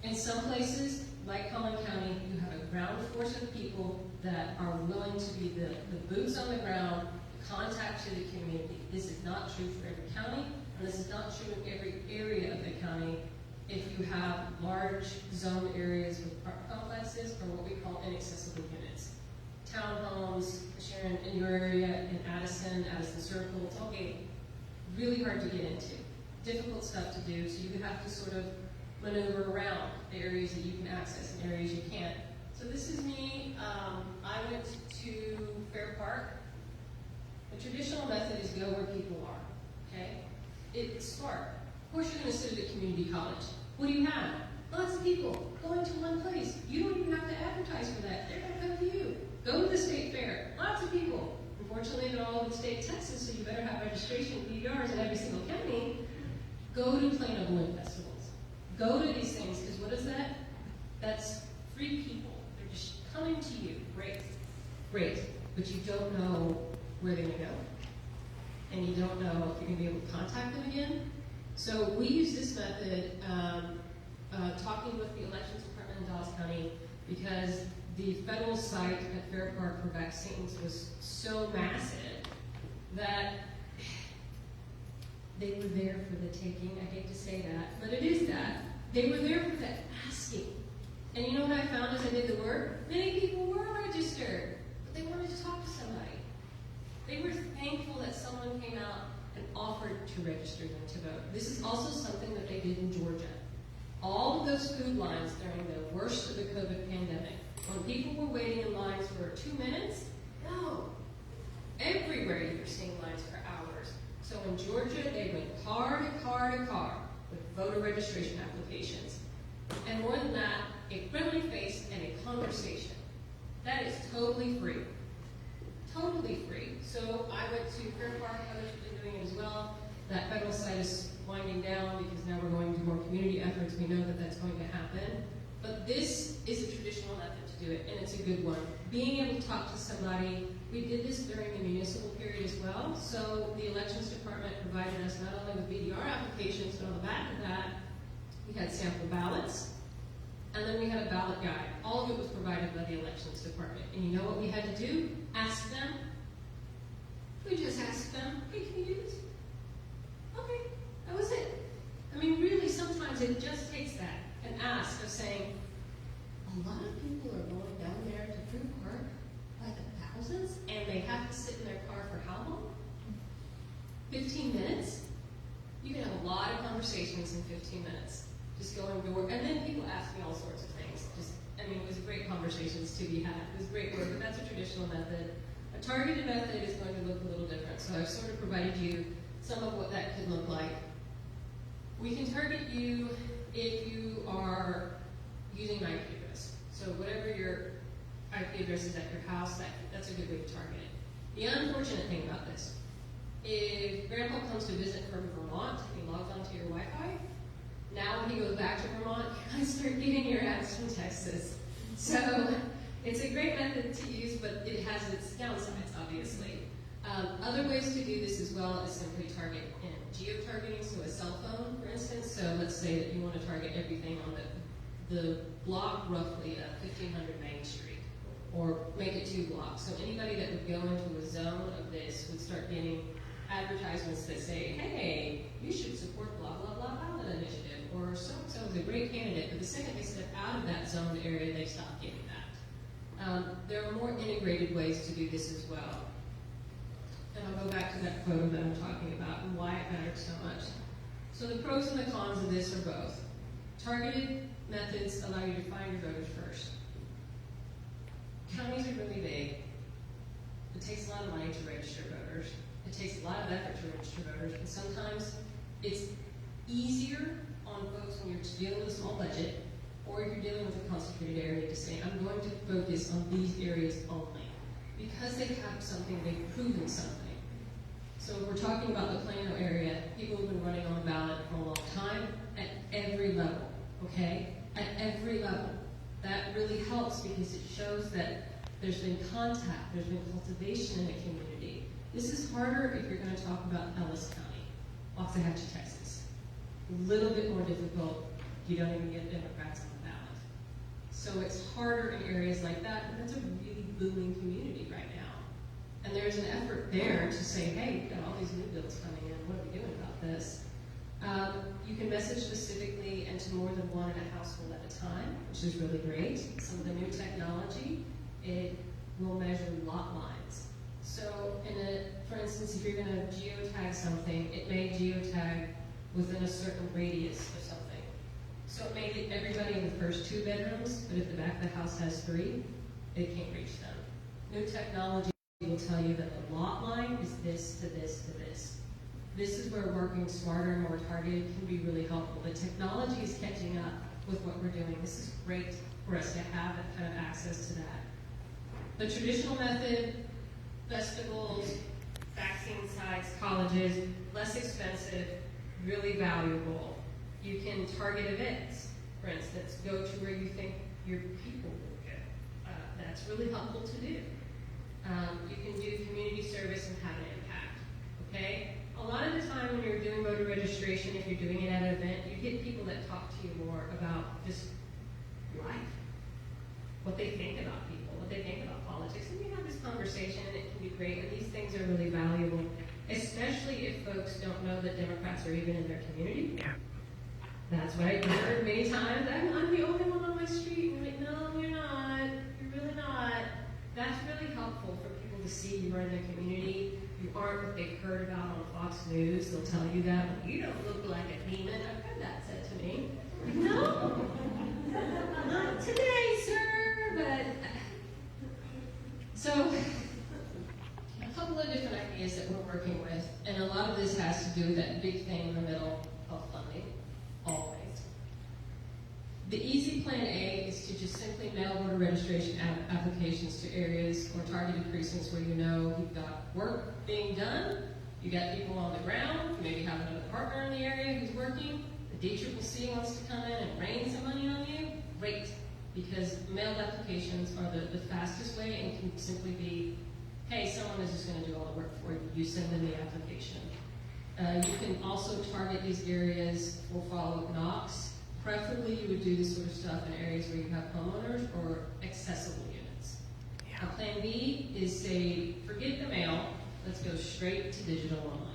In some places, like Collin County, you have a ground force of people that are willing to be the boots on the ground, contact to the community. This is not true for every county, and this is not true in every area of the county. If you have large zoned areas with apartment complexes or what we call inaccessible units. Townhomes, Sharon, in your area, in Addison Circle, it's all gated. Really hard to get into. Difficult stuff to do, so you have to sort of maneuver around the areas that you can access and areas you can't. So this is me. I went to Fair Park. The traditional method is go where people are, okay? It's smart. Of course you're going to sit at a community college. What do you have? Lots of people going to one place. You don't even have to advertise for that. They're going to come to you. Go to the state fair. Lots of people. Unfortunately, they're all in the state of Texas, so you better have registration PDRs in every single county. Go to Plano Balloon Festivals. Go to these things, because what is that? That's free people. They're just coming to you. Great. Great. But you don't know where they're going to go. And you don't know if you're going to be able to contact them again. So we use this method, talking with the elections department in Dallas County, because the federal site at Fair Park for vaccines was so massive that they were there for the taking. I hate to say that, but it is that. They were there for the asking. And you know what I found as I did the work? Many people were registered, but they wanted to talk to somebody. They were thankful that someone came out and offered to register them to vote. This is also something that they did in Georgia. All of those food lines during the worst of the COVID pandemic, when people were waiting in lines for 2 minutes, no. Everywhere you were seeing lines for hours. So in Georgia, they went car to car to car with voter registration applications. And more than that, a friendly face and a conversation. That is totally free. Totally free. So I went to Fair Park, others have been doing it as well. That federal site is winding down because now we're going to more community efforts. We know that that's going to happen. But But this is a traditional method to do it, and it's a good one. Being able to talk to somebody, we did this during the municipal period as well. So the elections department provided us not only with BDR applications, but on the back of that, we had sample ballots, and then we had a ballot guide. All of it was provided by the elections department. And you know what we had to do? Ask them. We just asked them, hey, can you do this? Okay, that was it. I mean, really, sometimes it just takes that, an ask of saying, a lot of people are going down there to Fruit Park by the thousands, and they have to sit in their car for how long? 15 minutes? You can have a lot of conversations in 15 minutes. Just going door, and then people ask me all sorts of things. I mean, it was great conversations to be had. It was great work, but that's a traditional method. A targeted method is going to look a little different. So I've sort of provided you some of what that could look like. We can target you if you are using an IP address. So whatever your IP address is at your house, that's a good way to target it. The unfortunate thing about this, if Grandpa comes to visit from Vermont and he logs onto your Wi-Fi, now when he goes back to Vermont, you guys start getting your ads from Texas. So it's a great method to use, but it has its downsides, obviously. Other ways to do this as well is simply target in geo-targeting, so a cell phone, for instance. So let's say that you want to target everything on the block roughly of 1500 Main Street, or make it 2 blocks. So anybody that would go into a zone of this would start getting advertisements that say, hey, you should support blah, blah, blah ballot initiative, or so-and-so is a great candidate. But the second they step out of that zoned area, they stop getting that. There are more integrated ways to do this as well. And I'll go back to that photo that I'm talking about and why it matters so much. So the pros and the cons of this are both. Targeted methods allow you to find your voters first. Counties are really big. It takes a lot of money to register voters. It takes a lot of effort to register voters, and sometimes it's easier on folks when you're dealing with a small budget, or if you're dealing with a concentrated area, to say, I'm going to focus on these areas only. Because they have something, they've proven something. So if we're talking about the Plano area, people have been running on the ballot for a long time at every level, okay? At every level. That really helps because it shows that there's been contact, there's been cultivation in a community. This is harder if you're going to talk about Ellis County, Waxahachie, Texas. A little bit more difficult. You don't even get Democrats on the ballot. So it's harder in areas like that, but that's a really booming community right now. And there's an effort there to say, hey, we've got all these new bills coming in, what are we doing about this? You can message specifically and to more than one in a household at a time, which is really great. Some of the new technology, it will measure lot lines. So for instance, if you're going to geotag something, it may geotag within a certain radius of something. So it may get everybody in the first 2 bedrooms, but if the back of the house has 3, it can't reach them. New technology will tell you that the lot line is this to this to this. This is where working smarter and more targeted can be really helpful. The technology is catching up with what we're doing. This is great for us to have that kind of access to that. The traditional method, festivals, vaccine sites, colleges, less expensive, really valuable. You can target events, for instance, go to where you think your people will go. That's really helpful to do. You can do community service and have an impact, okay? A lot of the time when you're doing voter registration, if you're doing it at an event, you get people that talk to you more about just life, what they think about people, what they think about politics, and you have this conversation and it can be great, and these things are really valuable, especially if folks don't know that Democrats are even in their community. Yeah. That's what I've heard many times. I'm the only one on my street. And you're like, no, you're not. You're really not. That's really helpful for people to see you are in their community. You aren't what they've heard about on Fox News. They'll tell you that. Well, you don't look like a demon. I've heard that said to me. No, not today, sir. But so a couple of different ideas that we're working with, and a lot of this has to do with that big thing in the middle of funding. Always. The easy plan A is to just simply mail voter registration applications to areas or targeted precincts where you know you've got work being done, you got people on the ground, you maybe have another partner in the area who's working, the DCCC wants to come in and rain some money on you, great. because mailed applications are the fastest way and can simply be, hey, someone is just going to do all the work for you. You send them the application. You can also target these areas for follow-up knocks. Preferably, you would do this sort of stuff in areas where you have homeowners or accessible units. Yeah. Plan B is say, forget the mail, let's go straight to digital online.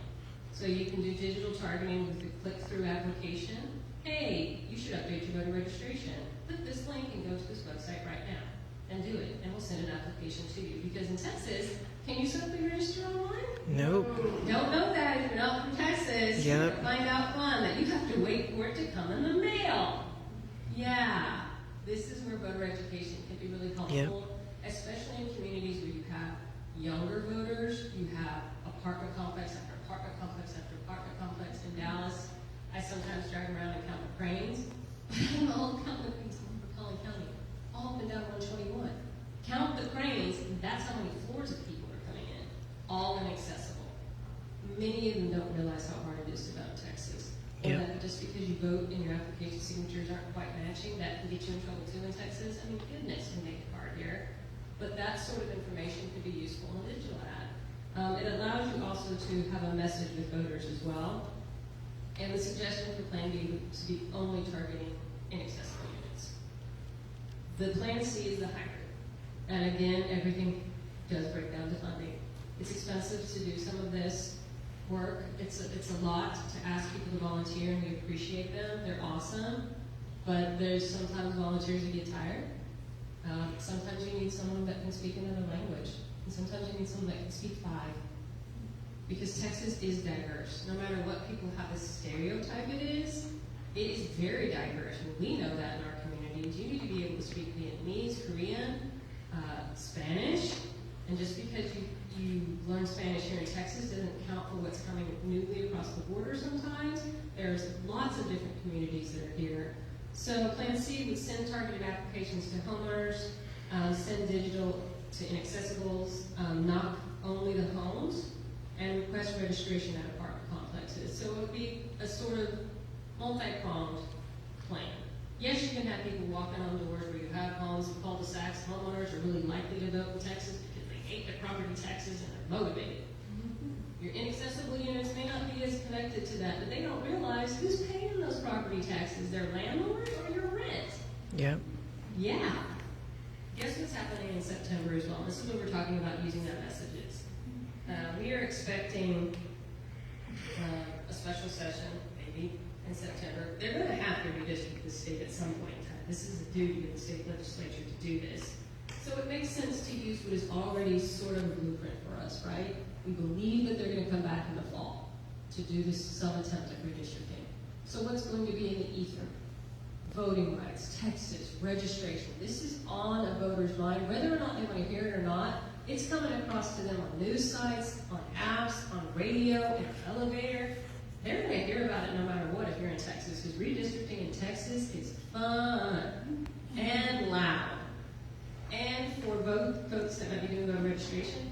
So you can do digital targeting with the click-through application. Hey, you should update your voter registration. Click this link and go to this website right now and do it, and we'll send an application to you. Because in Texas, can you simply register online? Nope. Don't know that if you're not from Texas. Yep. You're gonna find out fun that you have to wait for it to come in the mail. Yeah, this is where voter education can be really helpful, especially in communities where you have younger voters, you have apartment complex after apartment complex after apartment complex in Dallas. I sometimes drive around and count the cranes. I don't all count the cranes in Collin County, all up and down 121. Count the cranes, and that's how many floors of people are coming in, all inaccessible. Many of them don't realize how hard it is to vote in Texas. Or that just because you vote and your application signatures aren't quite matching, that can get you in trouble too in Texas. I mean, goodness, can make it hard here. But that sort of information could be useful in a digital ad. It allows you also to have a message with voters as well. And the suggestion for Plan B would to be only targeting inaccessible units. The Plan C is the hybrid. And again, everything does break down to funding. It's expensive to do some of this work. It's a lot to ask people to volunteer, and we appreciate them. They're awesome. But there's sometimes volunteers who get tired. Sometimes you need someone that can speak another language. And sometimes you need someone that can speak 5. Because Texas is diverse. No matter what people have a stereotype it is very diverse. And we know that in our communities. You need to be able to speak Vietnamese, Korean, Spanish. And just because you learn Spanish here in Texas doesn't count for what's coming newly across the border sometimes. There's lots of different communities that are here. So Plan C would send targeted applications to homeowners, send digital to inaccessibles, knock only the homes, and request registration at apartment complexes. So it would be a sort of multi-pronged plan. Yes, you can have people walking on doors where you have homes and cul-de-sacs. Homeowners are really likely to vote in Texas because they hate their property taxes and they're motivated. Your inaccessible units may not be as connected to that, but they don't realize who's paying those property taxes, their landlord or your rent. Yep. Yeah. Guess what's happening in September as well? This is what we're talking about using that messages. We are expecting a special session, maybe, in September. They're going to have to redistrict the state at some point in time. This is a duty of the state legislature to do this. So it makes sense to use what is already sort of a blueprint for us, right? We believe that they're going to come back in the fall to do some attempt at redistricting. So what's going to be in the ether? Voting rights, Texas, registration. This is on a voter's mind, whether or not they want to hear it or not. It's coming across to them on news sites, on apps, on radio, in an elevator. They're going to hear about it no matter what if you're in Texas, because redistricting in Texas is fun and loud. And for folks that might be doing voter registration,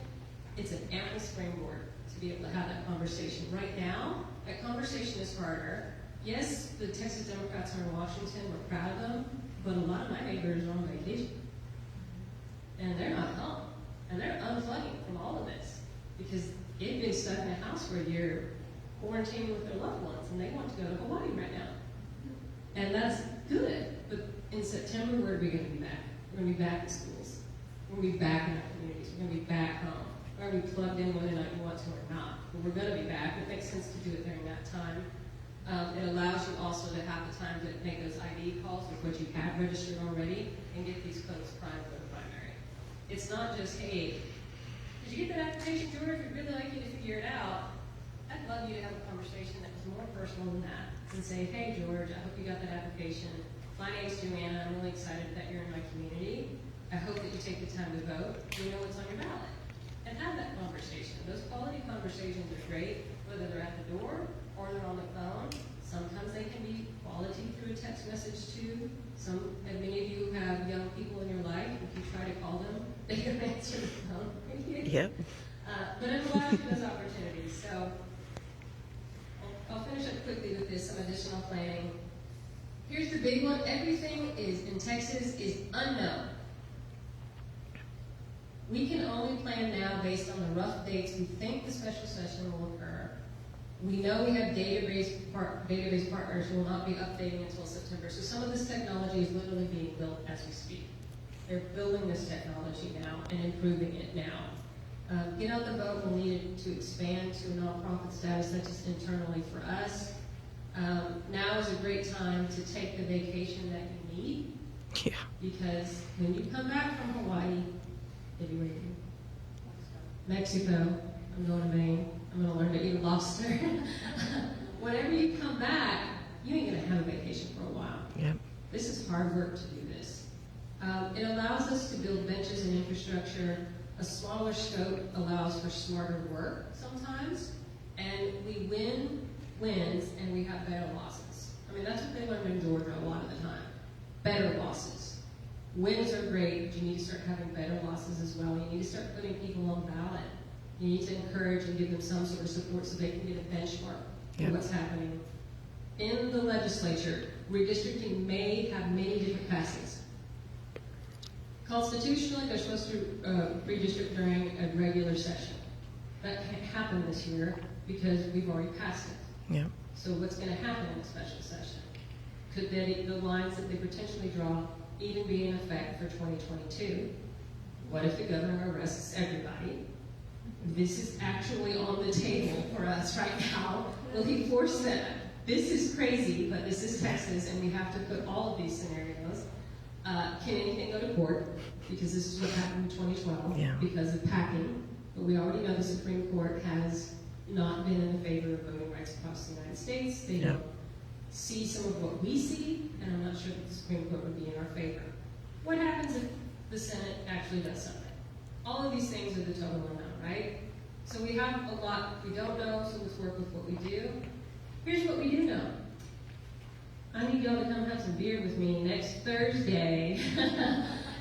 it's an ample springboard to be able to have that conversation. Right now, that conversation is harder. Yes, the Texas Democrats are in Washington, we're proud of them, but a lot of my neighbors are on vacation. And they're not home. And they're unplugging from all of this because they've been stuck in a house for a year, quarantining with their loved ones, and they want to go to Hawaii right now. And that's good. But in September, where are we going to be back? We're going to be back in schools. We're going to be back in our communities. We're going to be back home. We're going to be plugged in whether or not you want to or not. But we're going to be back. It makes sense to do it during that time. It allows you also to have the time to make those ID calls with what you have registered already and get these codes primed for the primary. It's not just, hey, did you get that application, George? We'd really like you to figure it out. I'd love you to have a conversation that was more personal than that and say, hey, George, I hope you got that application. My name's Joanna. I'm really excited that you're in my community. I hope that you take the time to vote. You know what's on your ballot. And have that conversation. Those quality conversations are great, whether they're at the door or they're on the phone. Sometimes they can be quality through a text message too. And many of you have young people in your life. If you try to call them, they don't answer the phone. Yep. But it allows you those opportunities. So I'll finish up quickly with this, some additional planning. Here's the big one. Everything is in Texas. Texas is unknown. We can only plan now based on the rough dates we think the special session will occur. We know we have database partners who will not be updating until September. So some of this technology is literally being built as we speak. They're building this technology now and improving it now. Get Out the Vote will need it to expand to a nonprofit status, not just internally for us. Now is a great time to take the vacation that you need. Yeah. Because when you come back from Hawaii, Mexico, I'm going to Maine, I'm going to learn to eat lobster. Whenever you come back, you ain't going to have a vacation for a while. Yep. This is hard work to do this. It allows us to build benches and infrastructure. A smaller scope allows for smarter work sometimes, and we win wins and we have better losses. I mean, that's what they learned in Georgia a lot of the time. Better losses. Wins are great, but you need to start having better losses as well. You need to start putting people on ballot. You need to encourage and give them some sort of support so they can get a benchmark for what's happening. In the legislature, redistricting may have many different facets. Constitutionally, they're supposed to redistrict during a regular session. That can't happen this year because we've already passed it. Yeah. So what's going to happen in a special session? Could the lines that they potentially draw even be in effect for 2022? What if the governor arrests everybody? This is actually on the table for us right now. Will he force that? This is crazy, but this is Texas, and we have to put all of these scenarios. Can anything go to court? Because this is what happened in 2012 because of packing. But we already know the Supreme Court has not been in favor of voting rights across the United States. They don't see some of what we see, and I'm not sure that the Supreme Court would be in our favor. What happens if the Senate actually does something? All of these things are the total unknown, right? So we have a lot we don't know, so let's work with what we do. Here's what we do know. I need y'all to come have some beer with me next Thursday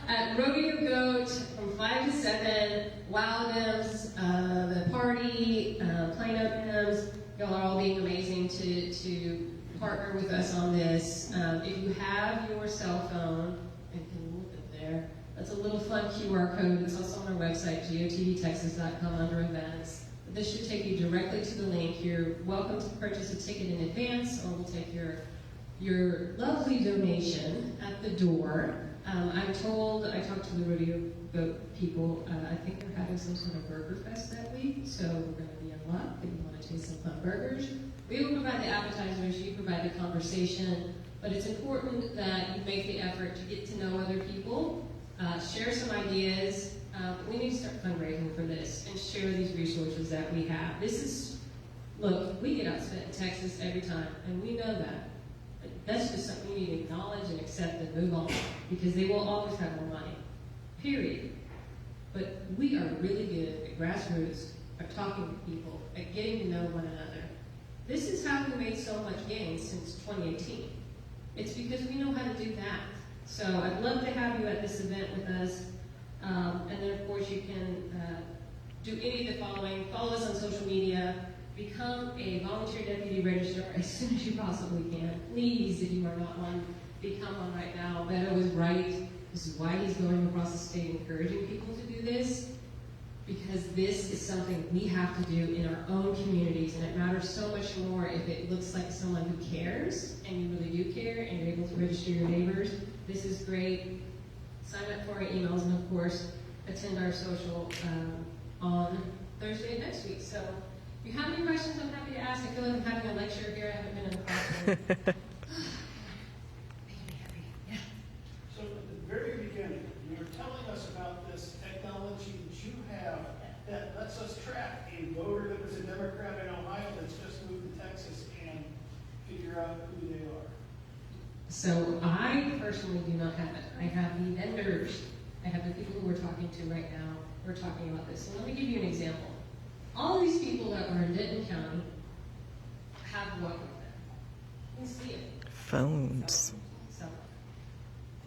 at Rodeo Goat from 5 to 7. Wow Dems, the party, Plano Dems. Y'all are all being amazing to partner with us on this. If you have your cell phone, and can look at there, that's a little fun QR code. It's also on our website, gotvtexas.com under events. But this should take you directly to the link. You're welcome to purchase a ticket in advance, or we'll take your lovely donation at the door. I'm told, I talked to the Rodeo Goat people, I think they're having some sort of burger fest that week, so we're going to be in luck if you want to taste some fun burgers. We will provide the appetizers, you provide the conversation, but it's important that you make the effort to get to know other people, share some ideas. We need to start fundraising for this and share these resources that we have. This is, look, we get outspent in Texas every time, and we know that. But that's just something you need to acknowledge and accept and move on, because they will always have more money, period. But we are really good at grassroots, at talking to people, at getting to know one another. This is how we made so much gain since 2018. It's because we know how to do that. So I'd love to have you at this event with us. And then, of course, you can do any of the following. Follow us on social media. Become a volunteer deputy registrar as soon as you possibly can. Please, if you are not one, become one right now. Beto is right. This is why he's going across the state encouraging people to do this. Because this is something we have to do in our own communities, and it matters so much more if it looks like someone who cares, and you really do care, and you're able to register your neighbors. This is great. Sign up for our emails, and of course, attend our social on Thursday next week. So if you have any questions, I'm happy to ask. I feel like I'm having a lecture here. I haven't been in the classroom. So at the very beginning, you were telling us about this technology that you have that lets us track a voter that was a Democrat in Ohio that's just moved to Texas and figure out who they are. So I personally do not have it. I have the vendors. I have the people who we're talking to right now. We're talking about this. So let me give you an example. All these people that are in Denton County have what with them? You can see it. Phones. So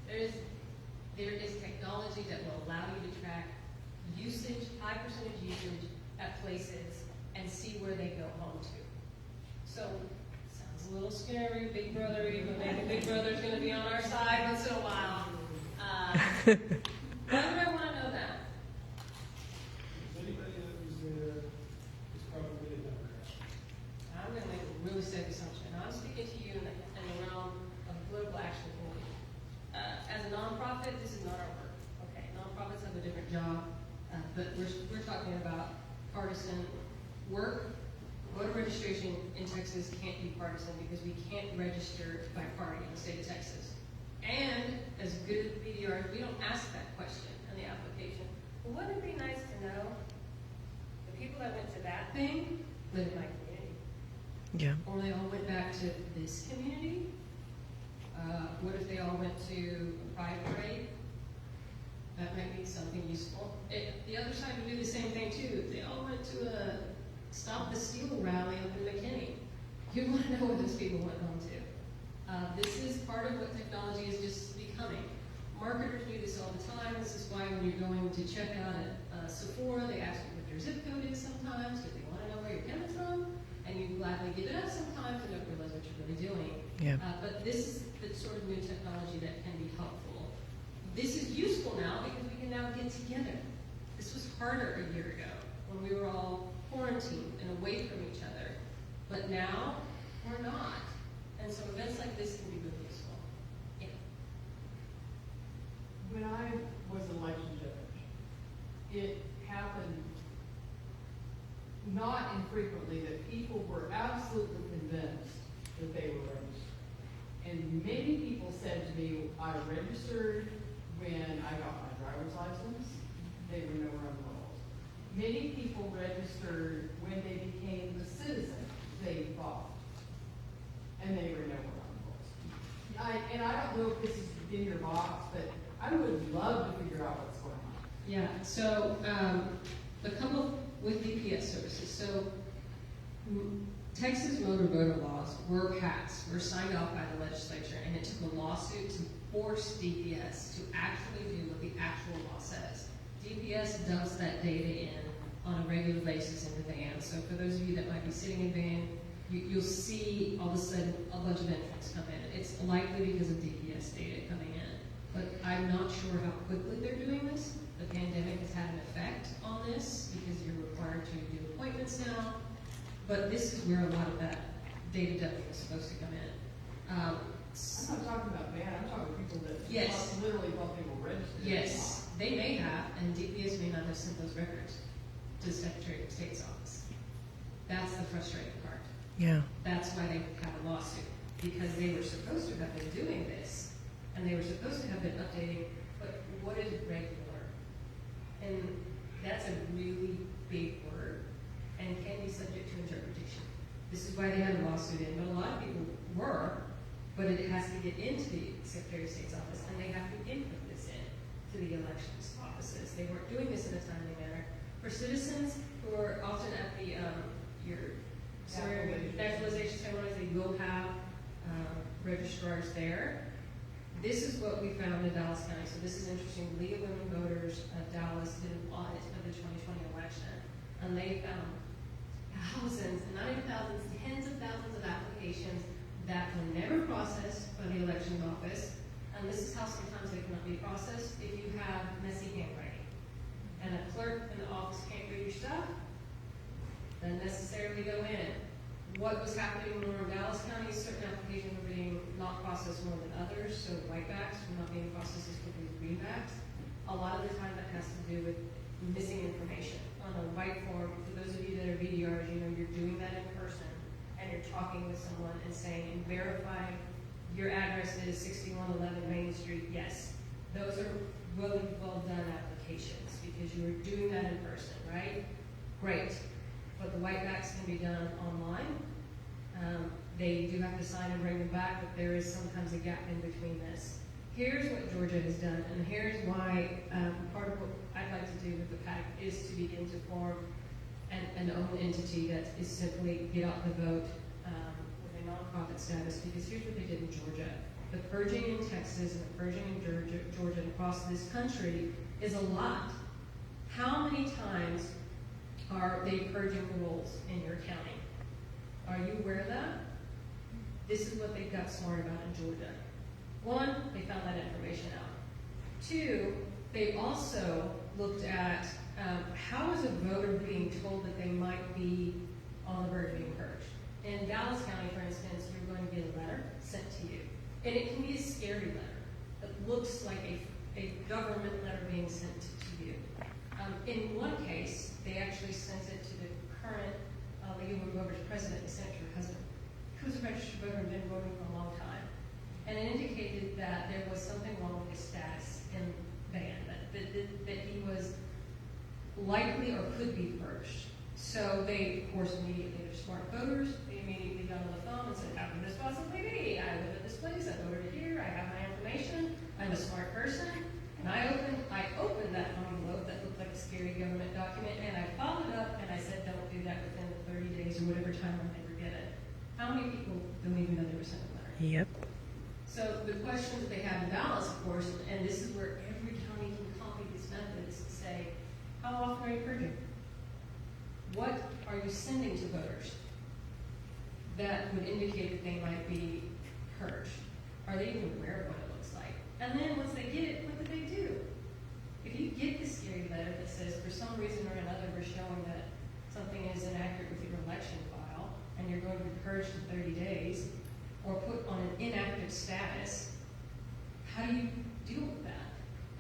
there is technology that will allow you to track usage, high percentage usage at places, and see where they go home to. So sounds a little scary, Big Brother, but maybe Big Brother's going to be on our side once in a while. Why would I want to know that? Anybody that was there is probably a Democrat. I'm going to make a really safe assumption. I'm speaking to you in the realm of political action committee. As a nonprofit, this is not our work. Okay, nonprofits have a different job, but we're talking about partisan work. Voter registration in Texas can't be partisan because we can't register by party in the state of Texas. And as good as the BDR, we don't ask that question in the application. Well, wouldn't it be nice to know the people that went to that thing live in my community? Yeah. Or they all went back to this community? What if they all went to a pride parade? That might be something useful. The other side would do the same thing too. If they all went to a Stop the Steal rally up in McKinney, you want to know what those people went home to. This is part of what technology is just becoming. Marketers do this all the time. This is why when you're going to check out at Sephora, they ask you what your zip code is sometimes because they want to know where you're coming from, and you gladly give it up sometimes and don't realize what you're really doing. Yeah. But this is the sort of new technology that can be helpful. This is useful now because we can now get together. This was harder a year ago when we were all quarantined and away from each other. But now, we're not. And so events like this can be really useful. Yeah. When I was election judge, it happened not infrequently that people were absolutely convinced that they were registered. And many people said to me, I registered when I got my driver's license. They were nowhere on the rolls. Many people registered when they became a citizen. They thought. And they were nowhere on the rolls. And I don't know if this is in your box, but I would love to figure out what's going on. Yeah, so a couple with DPS services. So Texas motor voter laws were passed, were signed off by the legislature, and it took a lawsuit to force DPS to actually do what the actual law says. DPS dumps that data in on a regular basis into van. So for those of you that might be sitting in van, you'll see all of a sudden a bunch of entrants come in. It's likely because of DPS data coming in. But I'm not sure how quickly they're doing this. The pandemic has had an effect on this because you're required to do appointments now. But this is where a lot of that data dumping is supposed to come in. I'm not talking about van, I'm talking people that Yes. literally thought they were registered. Yes, they may have, and DPS may not have sent those records to the Secretary of State's office. That's the frustrating part. Yeah. That's why they have a lawsuit, because they were supposed to have been doing this, and they were supposed to have been updating, but what is regular? And that's a really big word, and can be subject to interpretation. This is why they had a lawsuit in, but a lot of people were, but it has to get into the Secretary of State's office, and they have to input this in to the elections offices. They weren't doing this in a timely manner. For citizens who are often at the your naturalization ceremonies, they will have registrars there. This is what we found in Dallas County. So this is interesting. League of Women Voters Dallas did an audit of the 2020 election, and they found thousands, not even thousands, tens of thousands of applications that were never processed by the elections office. And this is how sometimes they cannot be processed if you have messy handwriting. And a clerk in the office can't read your stuff, doesn't necessarily go in. What was happening more in Dallas County is certain applications were being not processed more than others, so whitebacks were not being processed as quickly as greenbacks. A lot of the time that has to do with missing information. On a white form, for those of you that are VDRs, you know you're doing that in person, and you're talking with someone and saying, and verifying your address is 6111 Main Street, yes. Those are really well done applications because you are doing that in person, right? Great. But the whitebacks can be done online. They do have to sign and bring them back, but there is sometimes a gap in between this. Here's what Georgia has done, and here's why part of what I'd like to do with the PAC is to begin to form an own entity that is simply get out the vote with a nonprofit status, because here's what they did in Georgia. The purging in Texas and the purging in Georgia and across this country is a lot. How many times are they purging the rolls in your county? Are you aware of that? This is what they got smart about in Georgia. One, they found that information out. Two, They also looked at how is a voter being told that they might be on the verge of being purged. In Dallas County, for instance, you're going to get a letter sent to you. And it can be a scary letter that looks like a government letter being sent to you. In one case, they actually sent it to the current League of Voters president, the senator husband, who was a registered voter and been voting for a long time. And it indicated that there was something wrong with his status in ban, that he was likely or could be purged. So they, of course, immediately, they're smart voters, they immediately got on the phone and said, how could this possibly be? I live at this place, I voted here, I have my information, I'm a smart person. And I opened that envelope that looked like a scary government document, and I followed up and I said, don't do that within the 30 days or whatever time I never get it. How many people don't even know they were sent a letter? Yep. So the questions that they have in Dallas, of course, and this is where every county can copy these methods, say, how often are you purging? What are you sending to voters that would indicate that they might be purged? Are they even aware of what it looks like? And then once they get it, what do they do? If you get the scary letter that says, for some reason or another, we're showing that something is inaccurate with your election file, and you're going to be purged in 30 days, or put on an inactive status, how do you deal with that?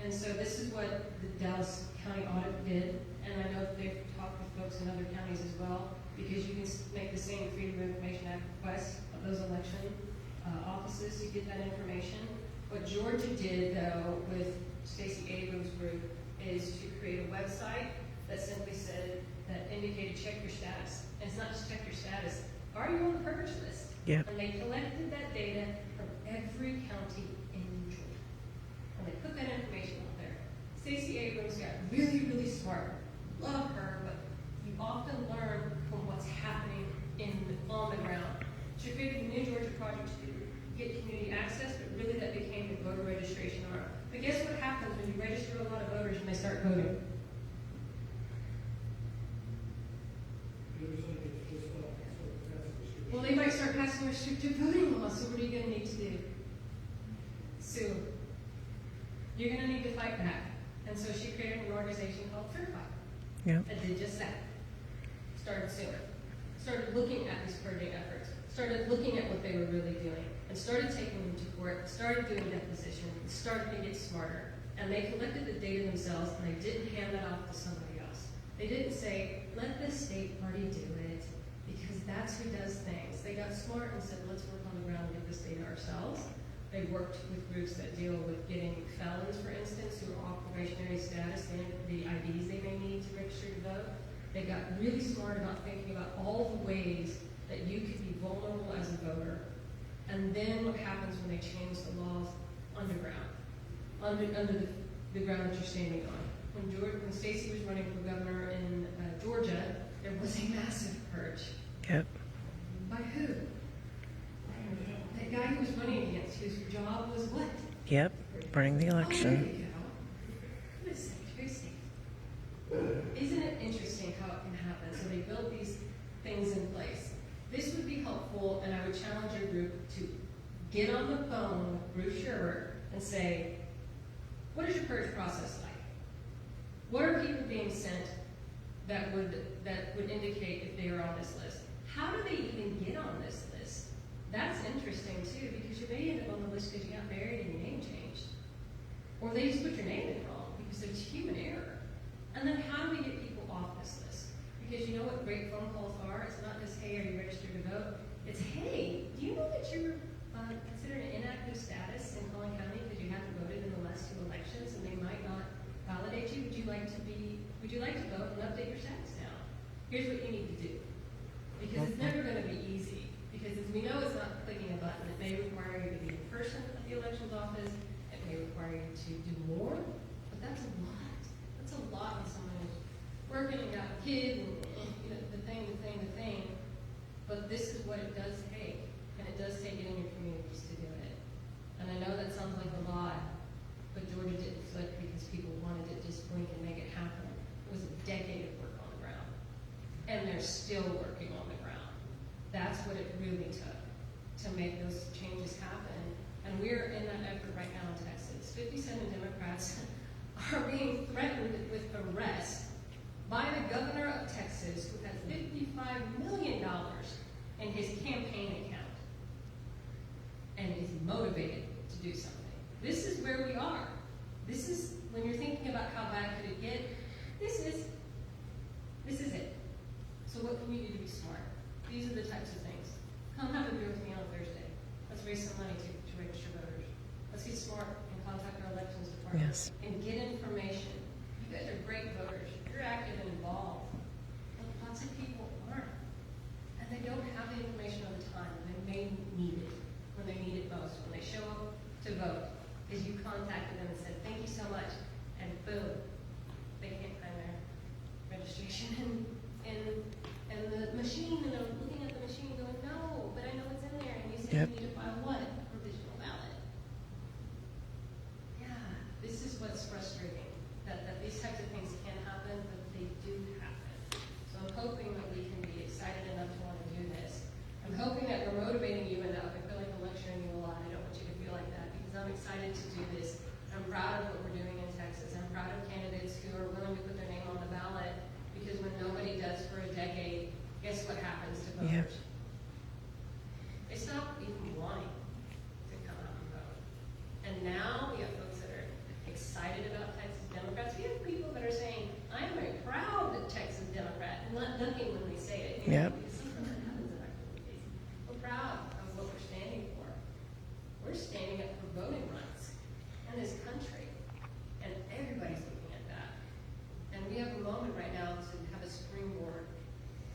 And so this is what the Dallas County audit did, and I know that they've talked with folks in other counties as well, because you can make the same Freedom of Information Act requests of those election offices to get that information. What Georgia did, though, with Stacey Abrams' group, is to create a website that simply said, that indicated check your status. And it's not just check your status, are you on the purge list? Yep. And they collected that data from every county in Georgia. And they put that information out there. Stacey Abrams got really, really smart. Love her, but you often learn from what's happening on the ground. She created the New Georgia Project to get community access, but really that became the voter registration arm. But guess what happens when you register a lot of voters and they start voting? Well, they might start passing restrictive voting laws, so what are you going to need to do? Sue. You're going to need to fight back. And so she created an organization called Certify. Yeah. That did just that. Started sooner. Started looking at these purging efforts. Started looking at what they were really doing. And started taking them to court. Started doing deposition. And started to get smarter. And they collected the data themselves, and they didn't hand that off to somebody else. They didn't say, let the state party do it, because that's who does things. They got smart and said, let's work on the ground and get this data ourselves. They worked with groups that deal with getting felons, for instance, who are off probationary status, and the IDs they may need to register to vote. They got really smart about thinking about all the ways that you could be vulnerable as a voter. And then what happens when they change the laws underground, under the ground that you're standing on. When Stacey was running for governor in Georgia, there was a massive purge. Yep. By who? That guy who was running against, whose job was what? Yep. Running the election. Oh, there you go. What is Secretary of State? Isn't it interesting how it can happen? So they built these things in place. This would be helpful, and I would challenge your group to get on the phone with Bruce Sherbert and say, what is your purge process like? What are people being sent that would indicate if they are on this list? How do they even get on this list? That's interesting too, because you may end up on the list because you got married and your name changed. Or they just put your name in wrong because there's human error. And then how do we get people off this list? Because you know what great phone calls are? It's not just, hey, are you registered to vote? It's, hey, do you know that you're considered an inactive status in Collin County because you haven't voted in the last 2 elections and they might not validate you? Would you like to vote and update your status now? Here's what you need to do. Because it's never going to be easy. Because as we know, it's not clicking a button. It may require you to be in person at the elections office. It may require you to do more. But that's a lot. That's a lot when someone is working and got a kid and the thing. But this is what it does take. And it does take it in your communities to do it. And I know that sounds like a lot, but Georgia didn't flip because people wanted to just blink and make it happen. It was a decade of work on the ground. And they're still working on the ground. That's what it really took to make those changes happen. And we're in that effort right now in Texas. 57 Democrats are being threatened with arrest by the governor of Texas, who has $55 million in his campaign account and is motivated to do something. This is where we are. This is, when you're thinking about how bad could it get, this is it. So what can we do to be smart? These are the types of things. Come have a beer with me on Thursday. Let's raise some money to register voters. Let's get smart and contact our elections department and get information. You guys are great voters. You're active and involved. But lots of people aren't. And they don't have the information all the time. And they may need it when they need it most. When they show up to vote, because you contacted them and said, thank you so much. And boom, they can't find their registration and the machine, and I'm looking at the machine going, no, but I know it's in there, and you said you need to file what? Provisional ballot. Yeah, this is what's frustrating, that these types of things can happen, but they do happen. So I'm hoping that we can be excited enough to want to do this. I'm hoping that we're motivating you enough. I feel like I'm lecturing you a lot. I don't want you to feel like that, because I'm excited to do this. I'm proud of what we're doing in Texas. I'm proud of candidates who are willing to put their name on the ballot, because when nobody does for a decade, guess what happens to voters? They stop even wanting to come out and vote. And now we have folks that are excited about Texas Democrats. We have people that are saying, I'm a proud Texas Democrat, and not ducking when they say it. Because sometimes that happens in our communities. We're proud of what we're standing for. We're standing up for voting rights in this country. And everybody's looking at that. And we have a moment right now to have a springboard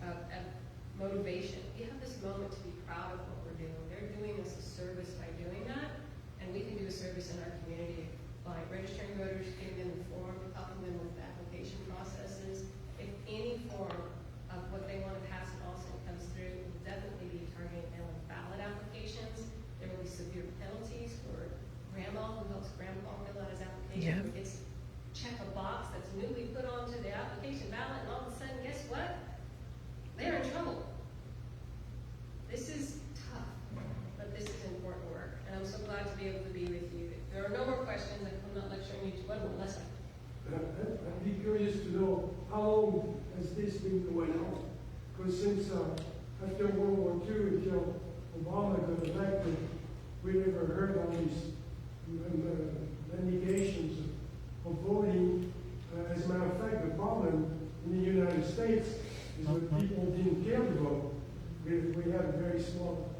of motivation. We have this moment to be proud of what we're doing. They're doing us a service by doing that, and we can do a service in our community by registering voters, giving them informed, helping them with the application processes. If any form of what they want to pass and also comes through, we'll definitely be targeting mail-in ballot applications. There will be severe penalties for grandma who helps grandpa fill out his application. Who gets check a box that's newly put onto the application ballot, and all of a sudden, guess what? They're in trouble. This is tough, but this is important work, and I'm so glad to be able to be with you. If there are no more questions, I'm not lecturing you to one more lesson. I'd be curious to know, how long has this been going on? Because since after World War II, until Obama got elected, we never heard all these negations of voting. As a matter of fact, the problem in the United States is that people didn't care to vote. We had a very small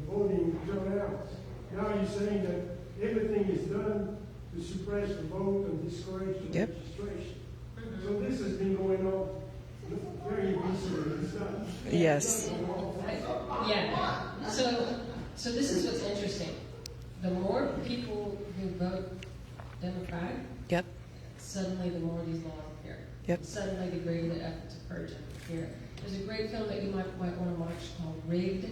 voting turnout. Now you're saying that everything is done to suppress the vote and discourage the registration. So this has been going on very recently. It's not. Yes. Yeah. So this is what's interesting. The more people who vote Democratic, suddenly the more these laws appear. Suddenly the greater the effort to purge them appear. There's a great film that you might want to watch called Rigged.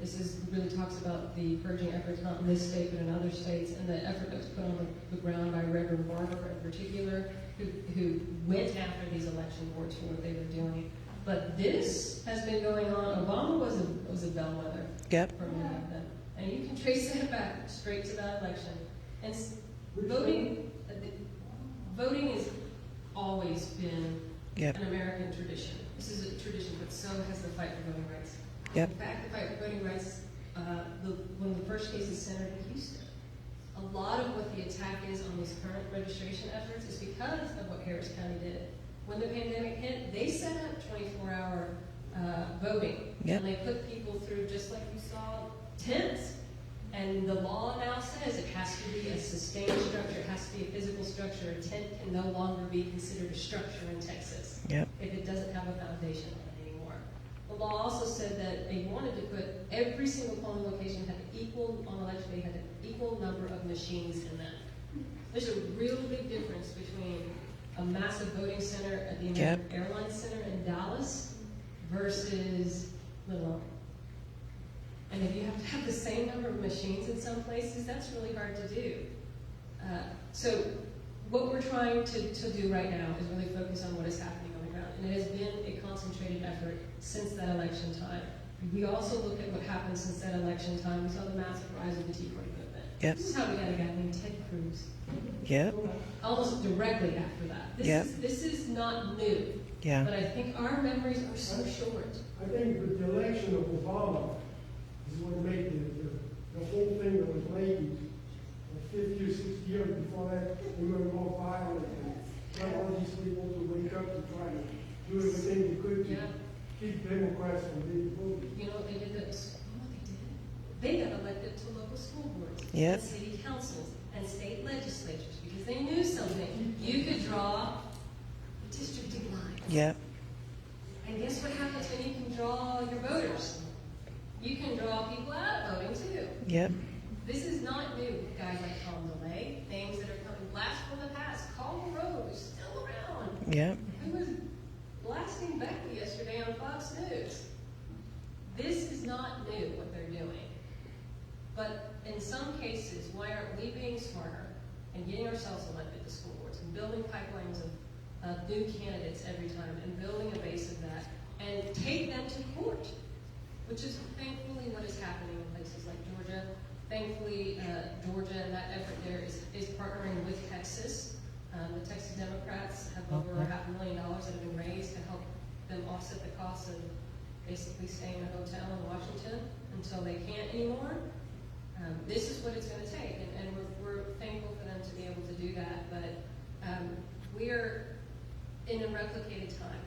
This really talks about the purging efforts, not in this state, but in other states, and the effort that was put on the ground by Reverend Barber in particular, who went after these election boards for what they were doing. But this has been going on. Obama was a bellwether for many of them. And you can trace that back straight to that election. And voting has always been an American tradition. This is a tradition, but so has the fight for voting rights. In fact, the fight for voting rights, one of the first cases centered in Houston. A lot of what the attack is on these current registration efforts is because of what Harris County did. When the pandemic hit, they set up 24-hour voting. And they put people through, just like you saw, tents. And the law now says it has to be a sustained structure. It has to be a physical structure. A tent can no longer be considered a structure in Texas if it doesn't have a foundation on it anymore. The law also said that they wanted to put every single polling location had on election day had an equal number of machines in them. There's a real big difference between a massive voting center at the American Airlines Center in Dallas versus Little Rock. And if you have to have the same number of machines in some places, that's really hard to do. So what we're trying to do right now is really focus on what is happening on the ground. And it has been a concentrated effort since that election time. We also look at what happened since that election time. We saw the massive rise of the Tea Party movement. Yep. This is how we got a guy named Ted Cruz. Yep. Almost directly after that. This is not new. Yeah. But I think our memories are so short. I think with the election of Obama is what made the whole thing that was late 50 or 60 years before that, we were more violent and got all these people to wake up to try to do everything they could to keep Democrats from being voted. You know what they did? You know what they did? They got elected to local school boards, Yep. and city councils, and state legislatures because they knew something. You could draw districting lines. Yep. And guess what happens when you can draw your voters? You can draw people out of voting too. Yep. This is not new. Guys like Tom DeLay, things that are coming blast from the past. Carl Rose, still around. Yep. Who was blasting Becky yesterday on Fox News. This is not new what they're doing. But in some cases, why aren't we being smarter and getting ourselves elected to school boards and building pipelines of new candidates every time and building a base of that and take them to court, which is thankfully what is happening in places like Georgia. Thankfully, Georgia and that effort there is partnering with Texas. The Texas Democrats have over $500,000 that have been raised to help them offset the cost of basically staying in a hotel in Washington until they can't anymore. This is what it's going to take, and we're thankful for them to be able to do that. But we're in a replicated time,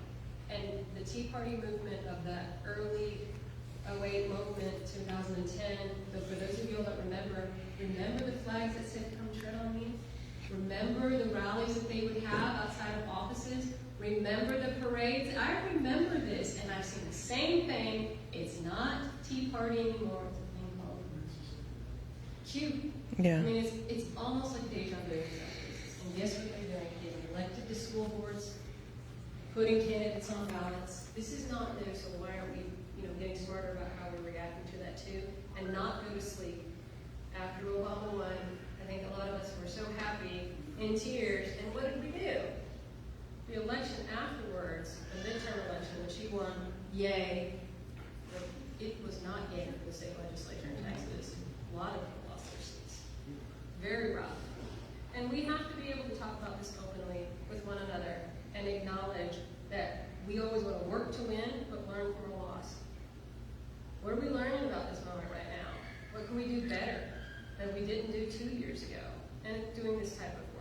and the Tea Party movement of that early 08 movement, 2010. For those of you that remember the flags that said "Come tread on me." Remember the rallies that they would have outside of offices. Remember the parades. I remember this, and I've seen the same thing. It's not Tea Party anymore. It's a thing called Q. Yeah. I mean, it's almost like deja vu. And guess what they're doing? Getting elected to school boards, putting candidates on ballots. This is not new, so why aren't we, getting smarter about how we're reacting to that too, and not go to sleep after Obama won? I think a lot of us were so happy, in tears, and what did we do? The election afterwards, the midterm election, which he won, yay, but it was not yay for the state legislature in Texas. A lot of people lost their seats. Very rough. And we have to be able to talk about this openly with one another and acknowledge that we always want to work to win, but learn from a loss. What are we learning about this moment right now? What can we do better that we didn't do 2 years ago? And doing this type of